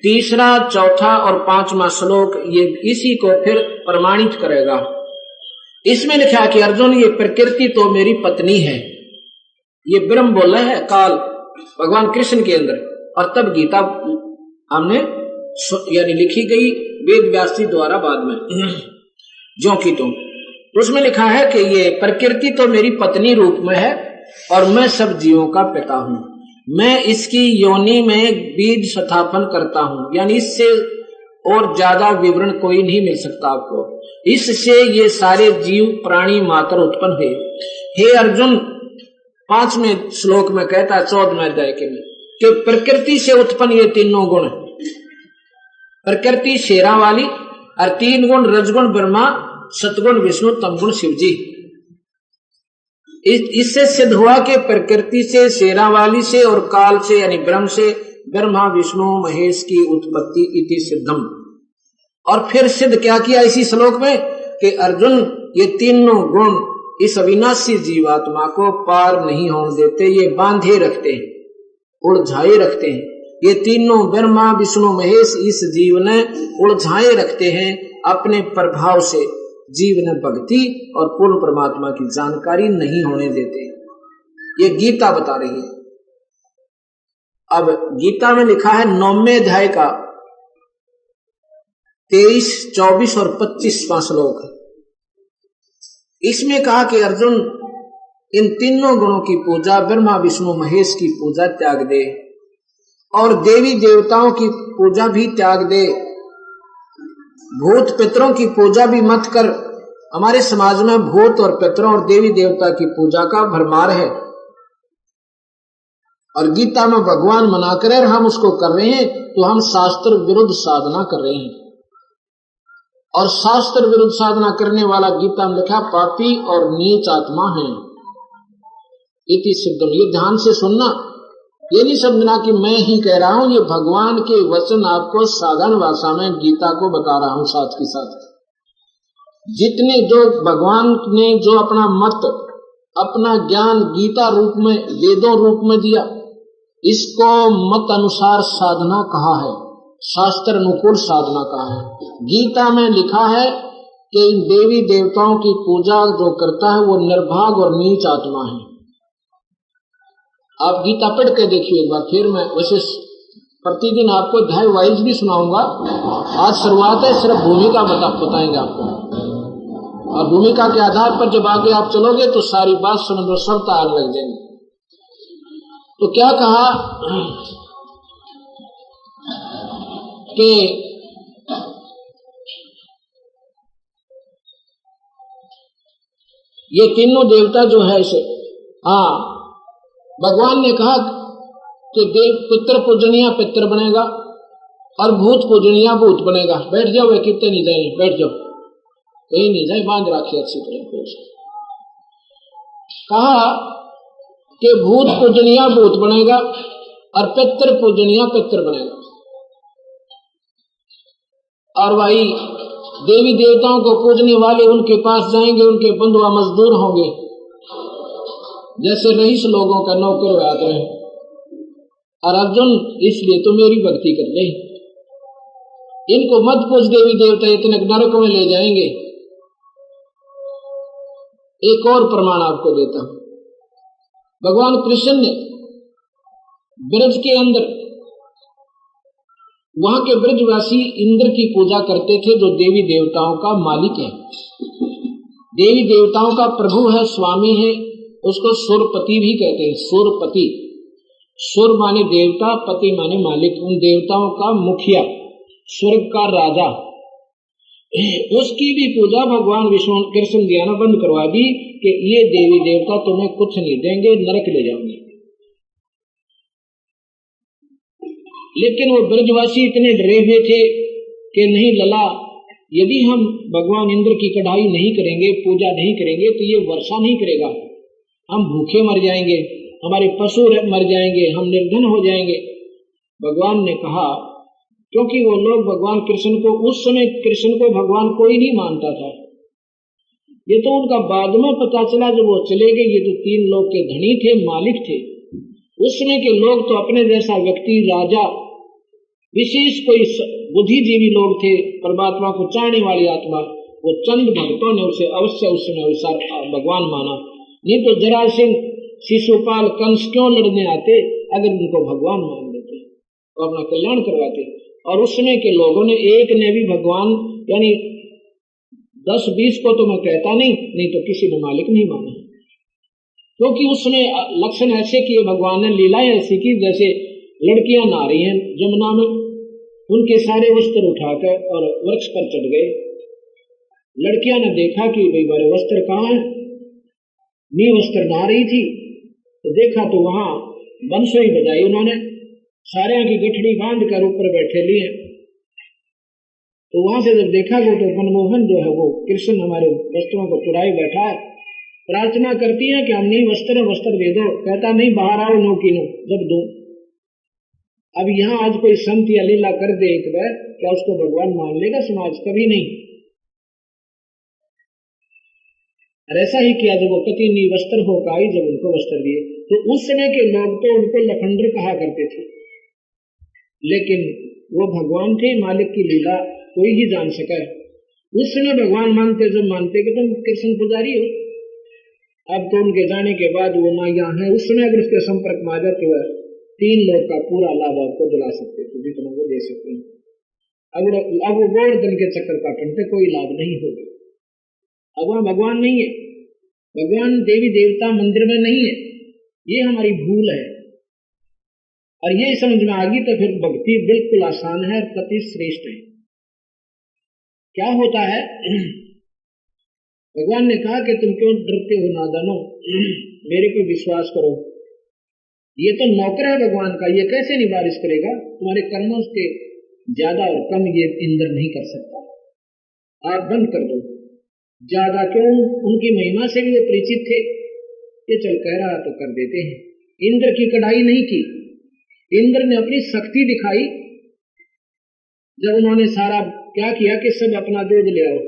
3रा, 4था और 5वां श्लोक ये इसी को फिर प्रमाणित करेगा। इसमें लिखा कि अर्जुन, ये प्रकृति तो मेरी पत्नी है। ये ब्रह्म बोला है काल भगवान कृष्ण के अंदर, और तब गीता हमने यानी लिखी गई वेद व्यास जी द्वारा बाद में, जो कि तुम उसमें लिखा है कि ये प्रकृति तो मेरी पत्नी रूप में है, और मैं सब जीवों का पिता हूं। मैं इसकी योनि में बीज स्थापन करता हूं, यानी इससे और ज्यादा विवरण कोई नहीं मिल सकता आपको। इससे ये सारे जीव प्राणी मात्र उत्पन्न हुए। हे अर्जुन, 5वें श्लोक में कहता 14वें अध्याय के में कि प्रकृति से उत्पन्न ये तीनों गुण, प्रकृति शेरा वाली, और 3 गुण रजगुण ब्रह्मा, सतगुण विष्णु, तमगुण शिवजी। इससे सिद्ध हुआ कि प्रकृति से, शेरा वाली से और काल से यानी ब्रह्म से ब्रह्मा विष्णु महेश की उत्पत्ति इति सिद्धम। और फिर सिद्ध क्या किया इसी श्लोक में कि अर्जुन, ये तीनों गुण इस अविनाशी जीवात्मा को पार नहीं होने देते, ये बांधे रखते हैं, उलझाए रखते हैं। ये तीनों ब्रह्मा विष्णु महेश इस जीव ने उलझाए रखते हैं अपने प्रभाव से। जीव ने भक्ति और पूर्ण परमात्मा की जानकारी नहीं होने देते। ये गीता बता रही है। अब गीता में लिखा है 9वें अध्याय का 23, 24 और 25वां श्लोक। इसमें कहा कि अर्जुन, इन तीनों गुणों की पूजा, ब्रह्मा विष्णु महेश की पूजा त्याग दे, और देवी देवताओं की पूजा भी त्याग दे। भूत पितरों की पूजा भी मत कर। हमारे समाज में भूत और पितरों और देवी देवता की पूजा का भरमार है, और गीता में भगवान मना करे और हम उसको कर रहे हैं, तो हम शास्त्र विरुद्ध साधना कर रहे हैं। और शास्त्र विरुद्ध साधना करने वाला गीता में लिखा पापी और नीच आत्मा है। इति सिद्धम। ये ध्यान से सुनना, ये नहीं समझना कि मैं ही कह रहा हूं, ये भगवान के वचन आपको साधारण भाषा में गीता को बता रहा हूं। साथ के साथ जितने जो भगवान ने जो अपना मत, अपना ज्ञान गीता रूप में, वेदों रूप में दिया, इसको मत अनुसार साधना कहा है, शास्त्र अनुकूल साधना कहा है। गीता में लिखा है कि देवी देवताओं की पूजा जो करता है वो निर्भाग और नीच आत्मा है। आप गीता पढ़ के देखिए एक बार। फिर मैं वैसे प्रतिदिन आपको अध्याय वाइज भी सुनाऊंगा। आज शुरुआत है, सिर्फ भूमिका बताएंगे आपको, और भूमिका के आधार पर जब आगे आप चलोगे तो सारी बात समझ सब तार लग जाएंगे। तो क्या कहा कि ये तीनों देवता जो है इसे, हाँ, भगवान ने कहा कि देव पितृ पूजनीय पितृ बनेगा और भूत पूजनीय भूत बनेगा। बैठ जाओ, वे कितने नहीं जाए, बैठ जाओ, कहीं नहीं जाए, बांध रखिए अच्छी तरह। कहा कि भूत पूजनीय भूत बनेगा और पितृ पूजनिया पितृ बनेगा। और भाई देवी देवताओं को पूजने वाले उनके पास जाएंगे, उनके बंधुआ मजदूर होंगे, जैसे रईस लोगों का नौकर आते हैं। और अर्जुन इसलिए तो मेरी भक्ति कर ले, इनको मत पूज देवी देवता, इतने नरक में ले जाएंगे। एक और प्रमाण आपको देता हूं। भगवान कृष्ण ने ब्रज के अंदर, वहां के ब्रजवासी इंद्र की पूजा करते थे, जो देवी देवताओं का मालिक है, देवी देवताओं का प्रभु है, स्वामी है। उसको सुरपति भी कहते हैं, सुरपति। सुर माने देवता, पति माने मालिक, उन देवताओं का मुखिया, स्वर्ग का राजा। उसकी भी पूजा भगवान विष्णु कृष्ण ज्ञान बंद करवा दी कि ये देवी देवता तुम्हें कुछ नहीं देंगे, नरक ले जाओगे। लेकिन वो ब्रजवासी इतने डरे हुए थे कि नहीं लला, यदि हम भगवान इंद्र की कढ़ाई नहीं करेंगे, पूजा नहीं करेंगे, तो ये वर्षा नहीं करेगा, हम भूखे मर जाएंगे, हमारे पशु मर जाएंगे, हम निर्धन हो जाएंगे। भगवान ने कहा, क्योंकि वो लोग भगवान कृष्ण को, उस समय कृष्ण को भगवान कोई नहीं मानता था, ये तो उनका बाद में पता चला जब वो चले गए। ये तो 3 लोग के धनी थे, मालिक थे। उस समय के लोग तो अपने जैसा व्यक्ति, राजा, विशेष कोई बुद्धिजीवी लोग थे, परमात्मा को चाहने वाली आत्मा, वो चंद भक्तों ने उसे अवश्य उस समय भगवान माना। नहीं तो जरासंध, शिशुपाल, कंस क्यों लड़ने आते अगर उनको भगवान मान लेते और अपना कल्याण करवाते। और उस समय के लोगों ने एक ने भी भगवान, यानी 10-20 को तो मैं कहता नहीं तो किसी ने मालिक नहीं माना, क्योंकि उस समय लक्षण ऐसे किए भगवान ने, लीलाएं ऐसी की जैसे लड़कियां नहा रही हैं जमुना में, उनके सारे वस्त्र उठाकर और वृक्ष पर चढ़ गए। लड़कियां ने देखा कि भाई मेरे वस्त्र कहाँ है, नी वस्त्र नहा रही थी, तो देखा तो वहां बंसुरी बजाई उन्होंने, सारे की गठड़ी बांध कर ऊपर बैठे लिए। तो वहां से जब देखा गया तो मनमोहन जो है वो कृष्ण हमारे वस्त्रों को चुराए बैठा है। प्रार्थना करती है कि हम नहीं वस्त्र दे दो, कहता नहीं बाहर आओ, नो की नो जब दो। अब यहाँ आज कोई संत या लीला कर दे एक बार, क्या उसको भगवान मान लेगा समाज? कभी नहीं। और ऐसा ही किया जब वो कति नी वस्त्र होकर आई, जब उनको वस्त्र दिए। तो उस समय के लोग तो उनको लखंडर कहा करते थे, लेकिन वो भगवान थे, मालिक की लीला कोई ही जान सका है। उस समय भगवान मानते, जब मानते कि तुम कृष्ण पुजारी हो। अब तो उनके जाने के बाद वो ना यहाँ है, उस समय अगर उसके संपर्क में आ जाते हुए 3 लोग का पूरा लाभ आपको दिला सकते थे, जितना वो दे सकते हैं। अब वो गोवर्धन के चक्कर काटने कोई लाभ नहीं होगा। अब वहां भगवान नहीं है, भगवान देवी देवता मंदिर में नहीं है, ये हमारी भूल है। और ये समझ में आ गई तो फिर भक्ति बिल्कुल आसान है और पति श्रेष्ठ है। क्या होता है, भगवान ने कहा कि तुम क्यों डरते हो नादानो, मेरे पे विश्वास करो। ये तो नौकर है भगवान का, ये कैसे नहीं बारिश करेगा? तुम्हारे कर्मों के ज्यादा और कम ये इंद्र नहीं कर सकता, आप बंद कर दो। ज्यादा क्यों, उनकी महिमा से भी वो परिचित थे, ये चल कह रहा तो कर देते हैं। इंद्र की कढ़ाई नहीं की, इंद्र ने अपनी शक्ति दिखाई। जब उन्होंने सारा क्या किया कि सब अपना दूध ले आओ,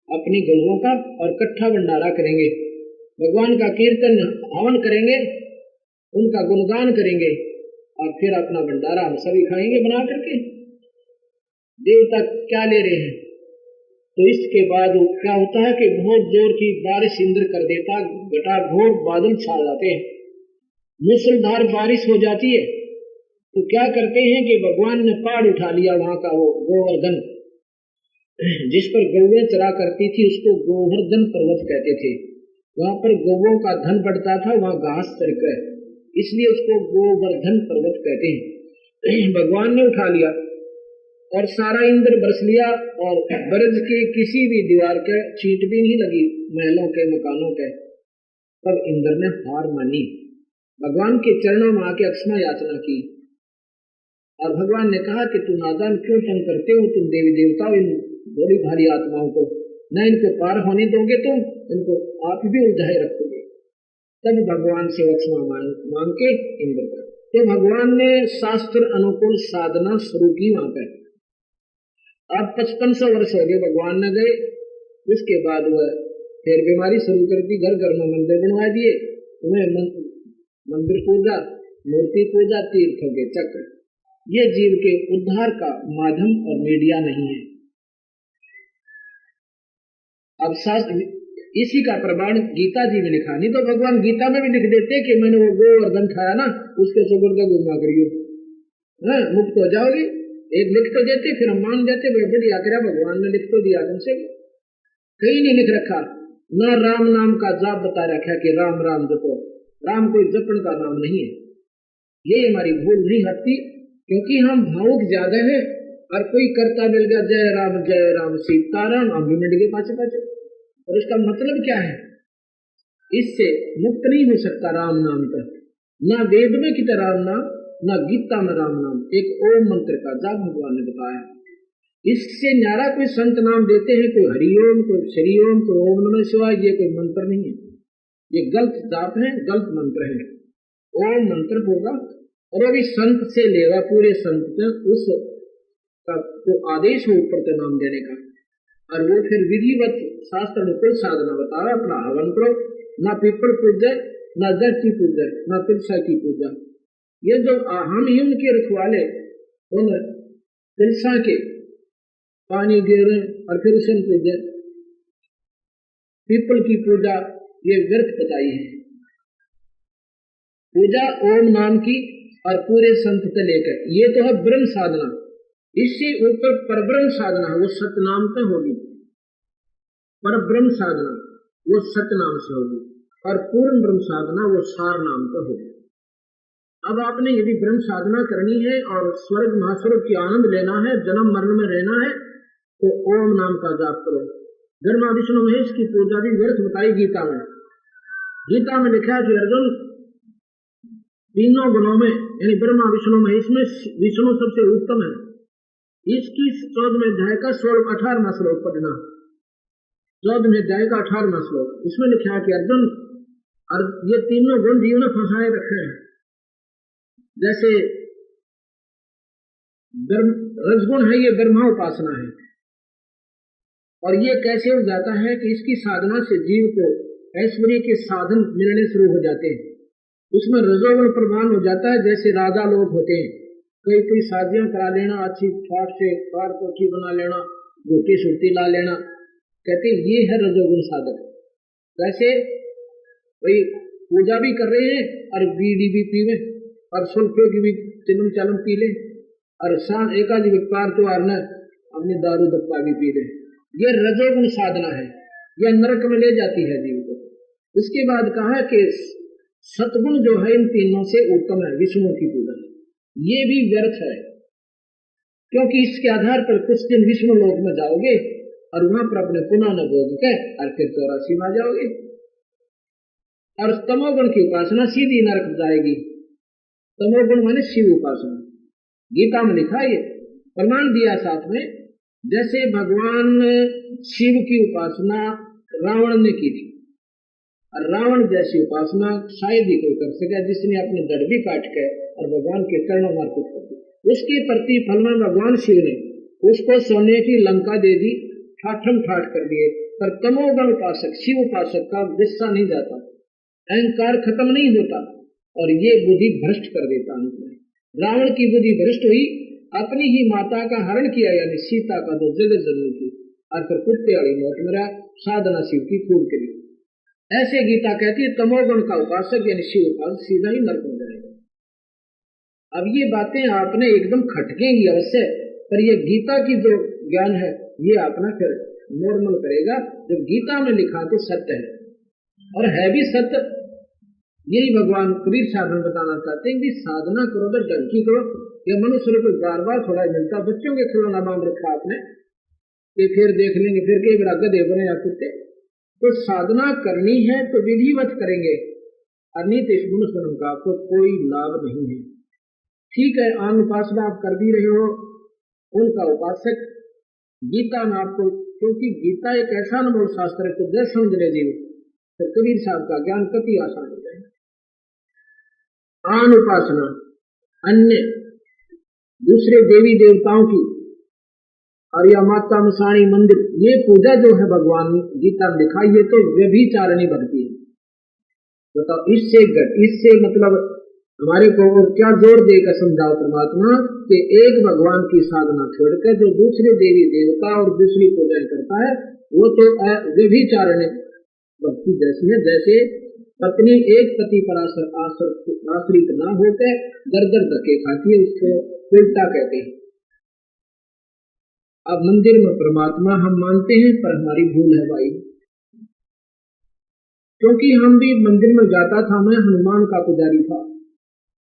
अपनी गौओं का, और इकट्ठा भंडारा करेंगे, भगवान का कीर्तन हवन करेंगे, उनका गुणगान करेंगे, और फिर अपना भंडारा हम सभी खाएंगे बना करके। देवता क्या ले रहे हैं? तो इसके बाद क्या होता है कि बहुत जोर की बारिश इंद्र कर देता, घटाघोर बादल छा जाते हैं, मूसलाधार बारिश हो जाती है। तो क्या करते हैं कि भगवान ने पहाड़ उठा लिया, वहां का वो गोवर्धन जिस पर गौएं चरा करती थी, उसको गोवर्धन पर्वत कहते थे। वहां पर गौओं का धन बढ़ता था, वहां घास चरकर, इसलिए उसको गोवर्धन पर्वत कहते हैं। भगवान ने उठा लिया और सारा इंद्र बरस लिया, और ब्रज के किसी भी दीवार के चींट भी नहीं लगी, महलों के, मकानों के। तब इंद्र ने हार मानी, भगवान के चरणों में आके अक्षमा याचना की, और भगवान ने कहा कि तुम नादान क्यों तंग करते हो, तुम देवी देवताओं इन बड़ी भारी आत्माओं को, न इनको पार होने दोगे, तुम इनको आप भी उलझाए रखोगे। तब भगवान से अक्षमा मांग के इंद्र का तो भगवान ने शास्त्र अनुकूल साधना शुरू की वहां पर। अब 5500 वर्ष हो गए भगवान न गए। उसके बाद वह फिर बीमारी शुरू कर दी, घर घर में मंदिर बनवा दिए, उन्हें मंदिर पूजा, मूर्ति पूजा, तीर्थ के चक्र। ये जीव के उद्धार का माध्यम और मीडिया नहीं है। अब शास्त्र इसी का प्रमाण गीता जी में लिखा, नहीं तो भगवान गीता में भी लिख देते कि मैंने वो गोवर्धन खाया ना, उसके सुगुर का गुना करियो, मुक्त हो जाओगे। एक लिख तो देते, फिर हम मान जाते, भाई बढ़िया करा भगवान ने लिख तो दिया तुमसे। कहीं नहीं लिख रखा, न राम नाम का जाप बता रखा कि राम राम जपो। राम कोई जपन का नाम नहीं है। ये हमारी भूल नहीं हटती, क्योंकि हम भावुक ज्यादा है। और कोई करता मिल गया जय राम सीताराम, हम भी मिट गए पाचे पाचे। और इसका मतलब क्या है? इससे मुक्त नहीं हो सकता राम नाम का। ना वेद में कितना राम नाम, ना गीता में राम नाम। एक ओम मंत्र का जाप भगवान ने बताया। इससे न्यारा कोई संत नाम देते हैं, कोई हरिओम, कोई श्री ओम, कोई ओम नमः शिवाय, ये कोई मंत्र नहीं है। ये गलत जाप है, गलत मंत्र है। ओम मंत्र होगा और अभी संत से लेगा, पूरे संत का उस तो आदेश हो ऊपर के नाम देने का। और वो फिर विधिवत शास्त्र अनुकूल साधना बताया। अपना हवन करो, ना पीपल पूजा, ना जट की पूजा, ना तुलसा की पूजा। ये जो हम ही उनके रखवाले, उन तुलसा के पानी गिरे और फिर उसे पूजा, पीपल की पूजा, ये व्यर्थ बताई है। पूजा ओम नाम की और पूरे संत से लेकर, ये तो है ब्रह्म साधना। इससे ऊपर परब्रह्म साधना, वो सतनाम पे होगी। परब्रह्म साधना वो सतनाम से होगी, और पूर्ण ब्रह्म साधना वो सार नाम पे होगी। अब आपने यदि ब्रह्म साधना करनी है और स्वर्ग महास्वर्ग की आनंद लेना है, जन्म मरण में रहना है, तो ओम नाम का जाप करो। ब्रह्मा विष्णु महेश की पूजा भी व्यर्थ बताई गीता में। गीता में लिखा है कि अर्जुन, तीनों गुणों में यानी ब्रह्मा विष्णु महेश में विष्णु सबसे उत्तम है। इसकी 14वें अध्याय का 18वां श्लोक पढ़ना। 14वें अध्याय का 18वां श्लोक, इसमें लिखा है कि अर्जुन, और ये तीनों गुण जीव ने फंसाए रखे हैं। जैसे रजगुण है, ये ब्रह्मा उपासना है। और ये कैसे हो जाता है कि इसकी साधना से जीव को ऐश्वर्य के साधन मिलने शुरू हो जाते हैं। उसमें रजोगुण प्रधान हो जाता है। जैसे राजा लोग होते हैं, कोई शादियां करा लेना, अच्छी ठाट से कार कोठी बना लेना, रोटी सूटी ला लेना, कहते ये है रजोगुण साधक। वैसे वही पूजा भी कर रहे हैं और बीड़ी भी पीवे और सुल्फे की भी चिलम चालम पी ले, और शाम एकाध व्यापार तो आरना अपनी दारू दत्ता भी पी ले। ये रजोगुण साधना है, यह नरक में ले जाती है जीव को। उसके बाद कहा कि सतगुण जो है इन तीनों से उत्तम है, विष्णु की पूजा। ये भी व्यर्थ है, क्योंकि इसके आधार पर कुछ दिन विष्णु लोक में जाओगे और वहां पर अपने पुनः न भोग के और फिर 84 में आ जाओगे। और तमोगुण की उपासना सीधी नरक जाएगी। तमोगुण माने शिव उपासना। गीता में लिखा, ये प्रमाण दिया साथ में। जैसे भगवान शिव की उपासना रावण ने की थी, और रावण जैसी उपासना शायद ही कोई कर सके जिसने अपने दड़ भी काट के और भगवान के चरणों में अर्पित कर दी। उसके प्रतिफल में भगवान शिव ने उसको सोने की लंका दे दी, ठाठम ठाठ कर दिए। पर तमोगुण उपासक, शिव उपासक का गुस्सा नहीं जाता, अहंकार खत्म नहीं होता, और ये बुद्धि भ्रष्ट कर देता है। रावण की बुद्धि भ्रष्ट हुई, अपनी ही माता का हरण किया, यानी सीता का तो जगत जननी की, और फिर कुत्ते वाली मौत मरा, साधना शिव की खूब करी। ऐसे गीता कहती है तमोगुण का उपासक यानी शिव उपासक सीधा ही नरक में जाएगा। अब ये बातें आपने एकदम खटकेंगी अवश्य, पर ये गीता की जो ज्ञान है ये अपना फिर नॉर्मल करेगा। जो गीता में लिखा तो सत्य है और है भी सत्य। यही भगवान कबीर साहब में बताना चाहते हैं कि साधना करो तो डंकी करो। ये मनुष्य को बार बार थोड़ा मिलता, बच्चों के खिलौना बांध रखा आपने कि फिर देख लेंगे, फिर कई बार गधे बने या कुत्ते। तो साधना करनी है तो विधिवत करेंगे, अनित इस मनुष्य का आपको कोई लाभ नहीं है। ठीक है, आन उपासना आप कर भी रहे हो, उनका उपासक गीता में आपको, क्योंकि गीता एक ऐसा अनमोल शास्त्र है, तो जैसे समझ ले जीव तो कबीर साहब का ज्ञान कति आसान हो जाए। आन उपासना अन्य दूसरे देवी देवताओं की और या माता मसाणी मंदिर, ये पूजा जो है भगवान गीता में लिखा, ये तो व्यभिचारिणी भक्ति है। बताओ इससे मतलब हमारे को और क्या जोर देकर समझाओ परमात्मा कि एक भगवान की साधना छोड़कर जो दूसरे देवी देवता और दूसरी पूजा करता है वो तो व्यभिचारिणी भक्ति जैसी है, जैसे पत्नी एक पति पर आश्रित न होकर दर दर धक्के खाती है, उसको उल्टा कहते हैं। अब मंदिर में परमात्मा हम मानते हैं, पर हमारी भूल है भाई, क्योंकि हम भी मंदिर में जाता था, मैं हनुमान का पुजारी था।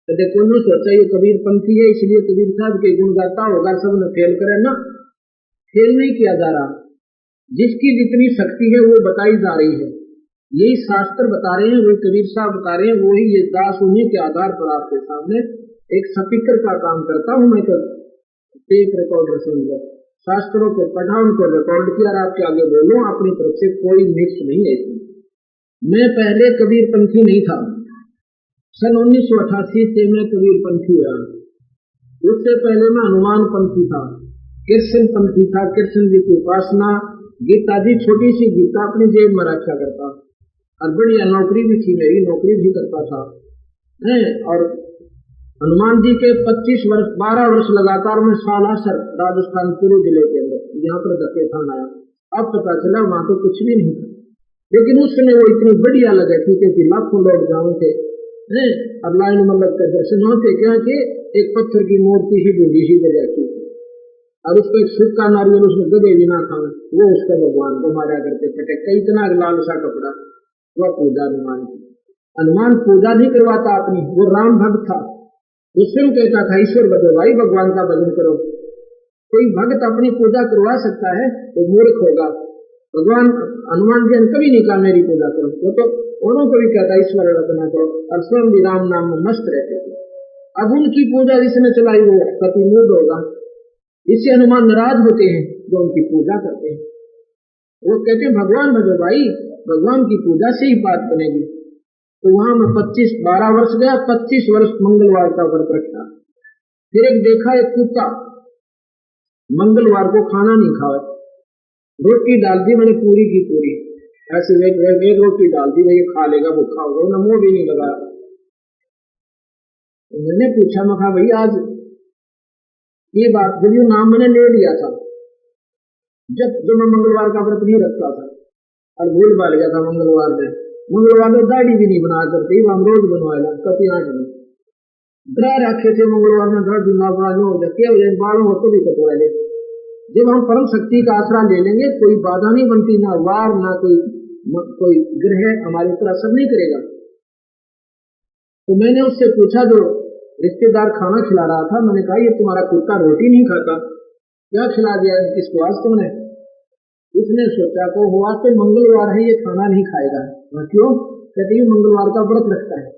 तो देखो न सोचा ये कबीर पंथी है इसलिए कबीर साहब के गुण गाता होगा, सब ने फेल करे ना, फेल नहीं किया जा रहा। जिसकी जितनी शक्ति है वो बताई जा रही है, यही शास्त्र बता रहे हैं, वही कबीर साहब बता रहे हैं, वही ये दास, उन्हीं के आधार पर आपके सामने एक स्पीकर का काम करता हूं मैं। तो टेप रिकॉर्डर सुनकर शास्त्रों को पढ़ा, उनको रिकॉर्ड किया और आपके आगे बोलूं, अपनी तरफ से कोई मिक्स नहीं है इसमें। मैं पहले कबीर पंथी नहीं था, सन 1988 से मैं कबीर पंथी हुआ। उससे पहले मैं हनुमान पंथी था, कृष्ण पंथी था, कृष्ण जी की उपासना, गीता जी छोटी सी गीता अपनी जेब में रखा करता, और बढ़िया नौकरी भी थी मेरी, नौकरी भी करता था है। और हनुमान जी के 12 वर्ष लगातार मैं सालासर राजस्थान पुरी जिले के अंदर यहाँ पर धक्के खाना आया। अब पता चला वहां तो कुछ भी नहीं था, लेकिन उस समय वो इतनी बढ़िया लगे थी क्योंकि लाखों लोग गाँव थे और लाइन में लगकर दर्शन होते, क्या कि एक पत्थर की मूर्ति ही बूढ़ी सी बजा की और उसको एक सूखा नारियल उसने गदे भी ना खाए, वो उसका भगवान को मारा करते पटक का, इतना लाल सा कपड़ा, वह पूजा हनुमान की। हनुमान पूजा नहीं करवाता अपनी, वो राम भक्त था, उससे कहता था ईश्वर बदो भाई, भगवान का भजन करो। कोई भक्त अपनी पूजा करवा सकता है तो मूर्ख होगा। भगवान हनुमान जी ने कभी नहीं कहा मेरी पूजा करो, वो तो औरों को भी कहता ईश्वर आराधना करो, और स्वयं भी राम नाम में मस्त रहते थे। अब उनकी पूजा जिसने चलाई वो प्रतिमूढ़ होगा, इससे हनुमान नाराज होते हैं जो उनकी पूजा करते हैं। वो कहते हैं भगवान भजो भाई, भगवान की पूजा से ही बात बनेगी। तो वहां मैं 12 वर्ष गया, 25 वर्ष मंगलवार का व्रत रखा। फिर एक देखा एक कुत्ता मंगलवार को खाना नहीं खाया, रोटी डाल दी मैंने पूरी की पूरी, ऐसे एक रोटी डाल दी, भाई खा लेगा, भूखा होगा, उन्हें मुंह भी नहीं लगाया। तो मैंने पूछा, मैं कहा भाई आज ये बात जब ये नाम मैंने ले लिया था, जब मैं मंगलवार का व्रत नहीं रखता था और भूल भाल गया था मंगलवार में दाढ़ी भी नहीं बना करते, हम रोज बनवाएगा कभी आठ में डरा रखे थे, मंगलवार में दाढ़ी ना बना हो जाए, बालों को तो भी कटवा ले। जब हम परम शक्ति का आसरा ले लेंगे कोई बाधा नहीं बनती, ना वार ना कोई ग्रह हमारे ऊपर असर नहीं करेगा। तो मैंने उससे पूछा, जो रिश्तेदार खाना खिला रहा था, मैंने कहा ये तुम्हारा कुत्ता रोटी नहीं खाता, क्या खिला दिया किसको आज तुमने? उसने सोचा को हुआ तो मंगलवार है, ये खाना नहीं खाएगा। क्यों? कहते ये मंगलवार का व्रत रखता है।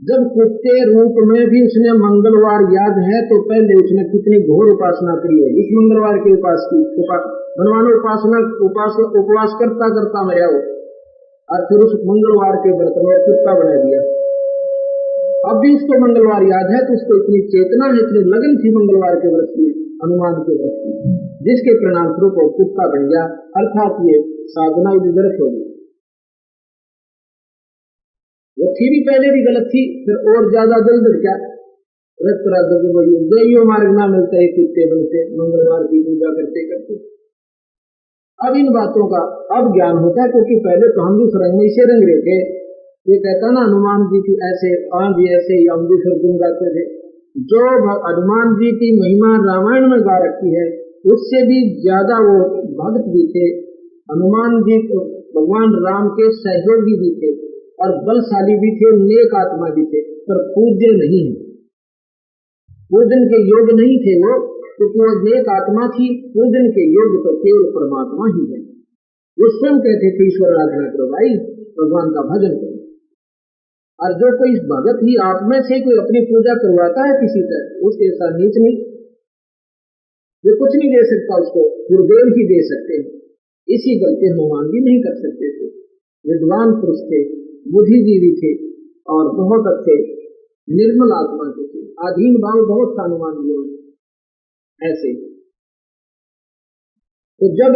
जब कुत्ते रूप में भी उसने मंगलवार याद है तो पहले उसने कितनी घोर उपासना करी है। इस मंगलवार के भगवान उपवास करता करता मरा हो, और फिर उस मंगलवार के व्रत में कुत्ता बना दिया। अब भी उसको मंगलवार याद है तो उसको इतनी चेतना है, इतनी लगन थी मंगलवार के व्रत की, हनुमान के व्रत की, जिसके परिणाम स्वरूप कुत्ता बन गया, अर्थात ये साधना व्यर्थ होगी। वो थी भी पहले भी गलत थी, फिर और ज्यादा जल्द क्या दैयो मार्ग ना मिलता है, कुत्ते बनते मंगलवार की पूजा करते करते। अब इन बातों का अब ज्ञान होता है, क्योंकि पहले तो हम भी सुरंग में इसे रंग रहे थे। ये कहता ना हनुमान जी की ऐसे आंधी ऐसे ही हम भी फिर गाते थे। जो हनुमान जी की महिमा रामायण में गा रखी है उससे भी ज्यादा वो भक्त भी थे। हनुमान जी भगवान राम के सहयोगी भी थे और बलशाली भी थे, नेक आत्मा भी थे, पर पूज्य नहीं है, पूजन के योग नहीं थे वो, क्योंकि वो नेक आत्मा थी। पूजन के योग तो केवल परमात्मा ही है। वो स्वयं कहते थे ईश्वर आराधना करो भाई, भगवान का भजन करो। और जो कोई भगत ही आप में से कोई अपनी पूजा करवाता है किसी तरह, उसके साथ नीच नहीं, वो कुछ नहीं दे सकता, उसको गुरुदेव ही दे सकते हैं। इसी गलती हनुमान भी नहीं कर सकते थे। विद्वान पुरुष थे, बुद्धिजीवी थे और बहुत अच्छे निर्मल आत्मा के थे। अधीन भाव बहुत का अनुमान दिया ऐसे। तो जब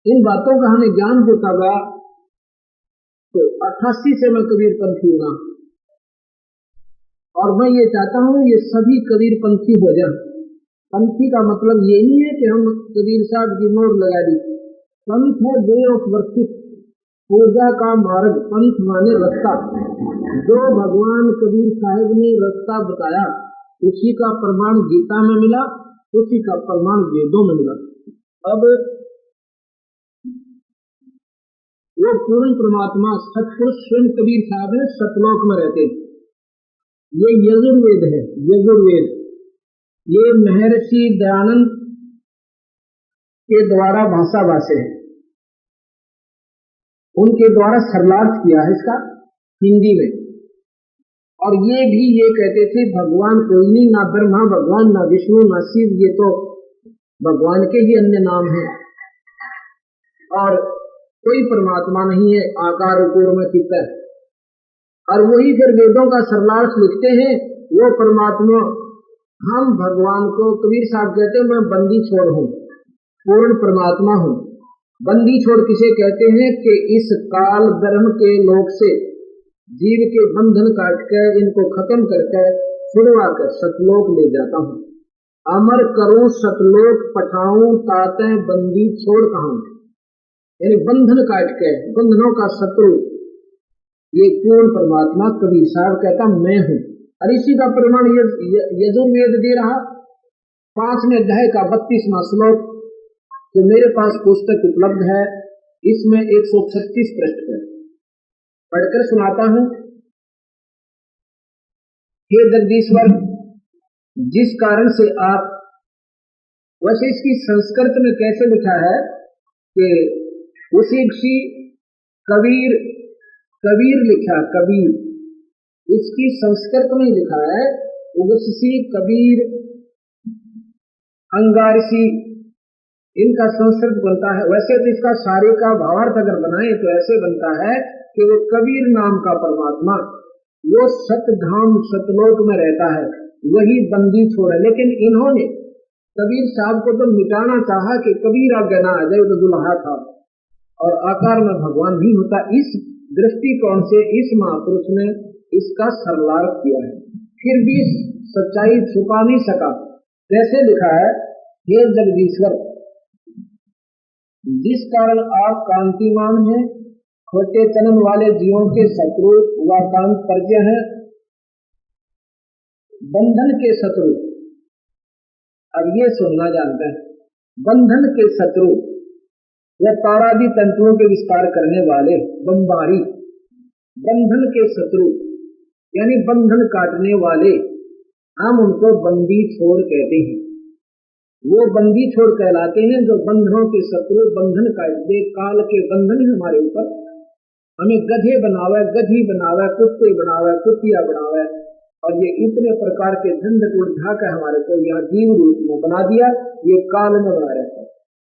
इन बातों का हमें ज्ञान होता गया तो 88 से मैं कबीर पंथी हुआ, और मैं ये चाहता हूं ये सभी कबीर पंथी हो जाए। पंथी का मतलब ये नहीं है कि हम कबीर साहब की मोर लगा दी। पंथ है वे ऑफ वर्शिप, पूजा का मार्ग। पंथ माने रास्ता। जो भगवान कबीर साहब ने रास्ता बताया उसी का प्रमाण गीता में मिला, उसी का प्रमाण वेदों में मिला। अब वो पूर्ण परमात्मा सतपुरुष स्वयं कबीर साहब है, सतलोक में रहते। ये यजुर्वेद है, यजुर्वेद ये महर्षि दयानंद के द्वारा भाषा भाषे है, उनके द्वारा सरलार्थ किया है इसका हिंदी में। और ये भी ये कहते थे भगवान कोई नहीं, ना ब्रह्मा भगवान, ना विष्णु, ना शिव, ये तो भगवान के ही अन्य नाम है, और कोई परमात्मा नहीं है आकार उकार में स्थित है। और वही फिर वेदों का सरलार्थ लिखते हैं, वो परमात्मा हम भगवान को कबीर साहब कहते हैं मैं बंदी छोड़ हूँ, पूर्ण परमात्मा हूँ। बंदी छोड़ किसे कहते हैं कि इस काल ब्रह्म के लोक से जीव के बंधन काट कर इनको खत्म करके छुड़वा कर सतलोक ले जाता हूँ। अमर करूं सतलोक पठाऊं ताते बंदी छोड़ कहूं, यानी बंधन काट के बंधनों का शत्रु ये पूर्ण परमात्मा कबीर साहब कहता मैं हूँ। और इसी का प्रमाण यजुर्वेद दे रहा 5वें अध्याय का 32वां श्लोक, जो मेरे पास पुस्तक उपलब्ध है, इसमें 136 पृष्ठ पर पढ़कर सुनाता हूं। हे जगदीश्वर, जिस कारण से आप, वैसे इसकी संस्कृत में कैसे लिखा है कि उसी कबीर, कबीर लिखा कबीर, इसकी संस्कृत में लिखा है उगसी कबीर अंगारसी, इनका संस्कृत बनता है। वैसे तो इसका सारे का भावार्थ अगर बनाए तो ऐसे बनता है कि वो कबीर नाम का परमात्मा वो सतधाम सतलोक में रहता है, वही बंदी छोड़ है। लेकिन इन्होंने कबीर साहब को तो मिटाना चाहा कि कबीर आगे ना आ जाए, तो दुल्हा था और आकार में भगवान नहीं होता। इस दृष्टिकोण से इस महापुरुष ने इसका सरलार्थ किया है, फिर भी सच्चाई छुपा नहीं सका। जैसे लिखा है, हे जगदीश्वर, जिस कारण आप कांतिमान हैं, खोटे चलन वाले जीवों के शत्रु व कांत पर्य हैं, बंधन के शत्रु। अब ये सुनना जानते हैं, बंधन के शत्रु या तारादि तंतुओं के विस्तार करने वाले बंबारी, बंधन के शत्रु यानी बंधन काटने वाले, हम उनको बंदी छोड़ कहते हैं। वो बंदी छोड़ कहलाते हैं जो बंधनों के शत्रु, बंधन काट दे। काल के बंधन हमारे ऊपर, हमें गधे बनावे, गधी बनावे, कुत्ते बनावे, कुतिया बनावे, और ये इतने प्रकार के झंझट उठा कर हमारे को यहाँ जीव रूप में बना दिया। ये काल में बना रहता है,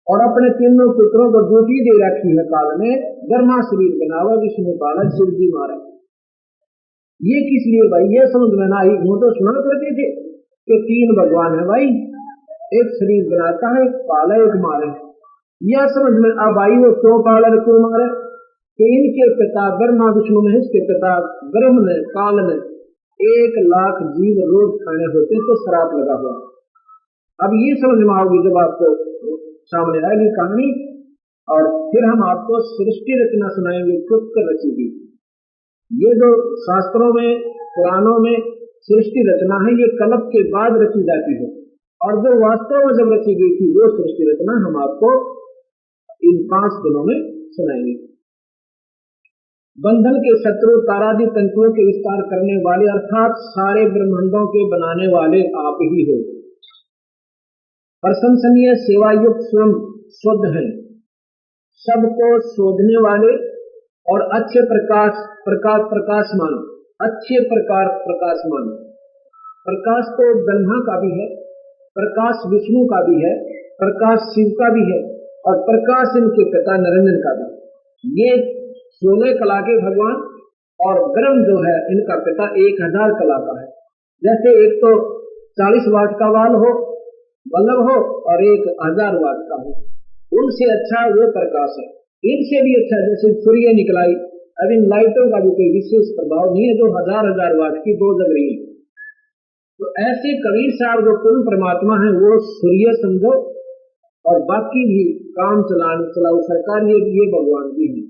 और अपने तीनों पुत्रों को ड्यूटी दे रखी है काल में, ब्रह्मा शरीर बनावा, विष्णु पालन, शिव जी मारा। ये किस लिए भाई, ये समझ में ना आई। वो तो सुना करते थे कि 3 भगवान है भाई, एक शरीर बनाता है, एक पाला, एक मारे। यह समझ में अब आई वो क्यों पाला क्यों मारे, कि इनके पिता ब्रह्मा विष्णु महेश के पिता ब्रह्म ने काल ने 1 लाख जीव रोज खाने होते तो श्राप लगा हुआ। अब ये समझ में आओगी जब आपको सामने आएगी कहानी, और फिर हम आपको सृष्टि रचना सुनाएंगे, खुद कर रची गई। ये जो शास्त्रों में पुराणों में सृष्टि रचना है, ये कल्प के बाद रची जाती है, और जो वास्तव में जब रची गई थी वो सृष्टि रचना हम आपको इन 5 दिनों में सुनाएंगे। बंधन के शत्रु, तारादि तंतुओं के विस्तार करने वाले, अर्थात सारे ब्रह्मांडों के बनाने वाले आप ही हो। प्रशंसनीय सेवा युक्त स्वयं शुद्ध है, सबको शोधने वाले और अच्छे प्रकाशमान, अच्छे प्रकार प्रकाशमान। प्रकाश तो ब्रह्मा का भी है, प्रकाश विष्णु का भी है, प्रकाश शिव का भी है, और प्रकाश इनके पिता निरंजन का भी। ये 16 कला के भगवान और ब्रह्म जो है इनका पिता 1000 कला का है। जैसे एक तो 40 वाट का बल्ब हो और एक 1000 वाट का हो, उनसे अच्छा वो प्रकाश है। इनसे भी अच्छा जैसे सूर्य निकलाई, अब इन लाइटों का भी कोई विशेष प्रभाव नहीं है जो 1000 वाट की दो जग रही है। तो ऐसे कबीर साहब जो पूर्ण परमात्मा है वो सूर्य समझो, और बाकी भी काम चलाओ सरकार ये भगवान भी है।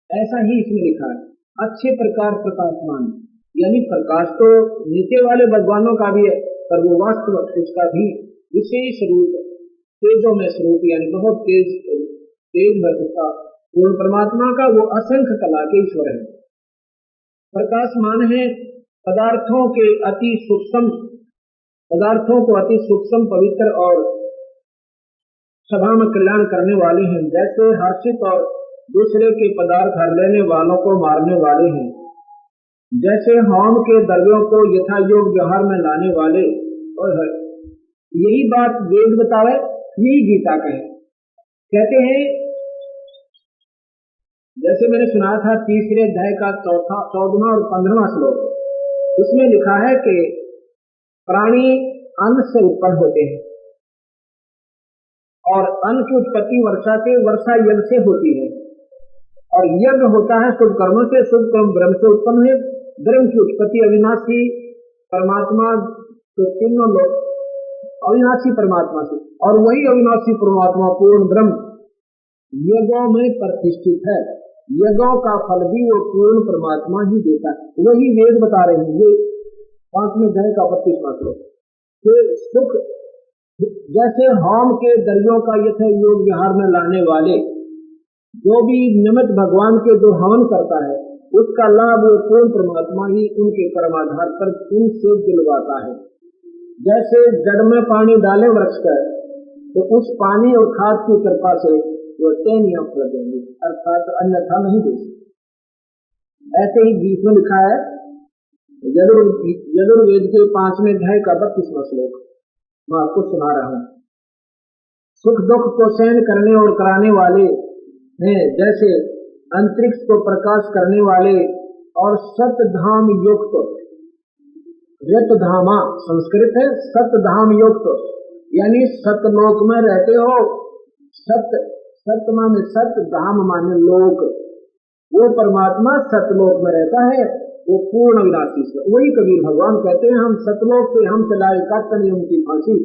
ऐसा ही इसमें लिखा है, अच्छे प्रकार प्रकाशमान, यानी प्रकाश तो नीचे वाले भगवानों का भी है, पर वो वास्तव उसका भी विशेष रूप तेजों में स्वरूप, यानी बहुत तेज है उसका पूर्ण परमात्मा का, वो असंख्य कला के ईश्वर है। प्रकाशमान है, पदार्थों को अति सूक्ष्म पवित्र और सभा में कल्याण करने वाले हैं। जैसे हर्षित और दूसरे के पदार्थ हर लेने वालों को मारने वाले हैं, जैसे होम के द्रव्यों को यथा योग व्यवहार में लाने वाले। और यही बात वेद बतावे, यही गीता कहे। कहते हैं, जैसे मैंने सुना था 3रे अध्याय का 14वां और 15वां श्लोक, उसमें लिखा है कि प्राणी अन्न से उत्पन्न होते हैं और अन्न की उत्पत्ति वर्षा यज्ञ से होती है, और यज्ञ होता है शुभ कर्मों से, शुभ कर्म ब्रह्म से उत्पन्न है। ब्रह्म की उत्पत्ति अविनाशी परमात्मा, तो तीनों लोग अविनाशी परमात्मा से, और वही अविनाशी परमात्मा पूर्ण ब्रह्म यज्ञों में प्रतिष्ठित है। यज्ञों का फल भी वो पूर्ण परमात्मा ही देता है। वही वेद बता रहे हैं, ये 5वें अध्याय का 32वां श्लोक। सुख जैसे होम के द्रव्यों का यथा योग व्यवहार में लाने वाले, जो भी निमित्त भगवान के जो हवन करता है उसका लाभ वो पूर्ण परमात्मा ही उनके परमाधार पर उनसे दिलवाता है। जैसे जड़ में पानी डाले वृक्ष का, तो उस पानी और खाद की कृपा से वो टहनियां फल देंगे, अर्थात अन्यथा नहीं दे सकते। ऐसे ही गीत में लिखा है, यजुर्वेद के 5वें अध्याय का 32वां श्लोक मैं आपको सुना रहा हूं। सुख दुख को सहन करने और कराने वाले हैं, जैसे अंतरिक्ष को प्रकाश करने वाले, और सतधाम युक्त, रतधामा संस्कृत है, सतधाम युक्त यानी सतलोक में रहते हो। सत माने सत, धाम माने लोक, वो परमात्मा सतलोक में रहता है, वो पूर्ण विनाशी से। वही कबीर भगवान कहते हैं, हम सतलोक से हम चलाए काटन नियम की फांसी,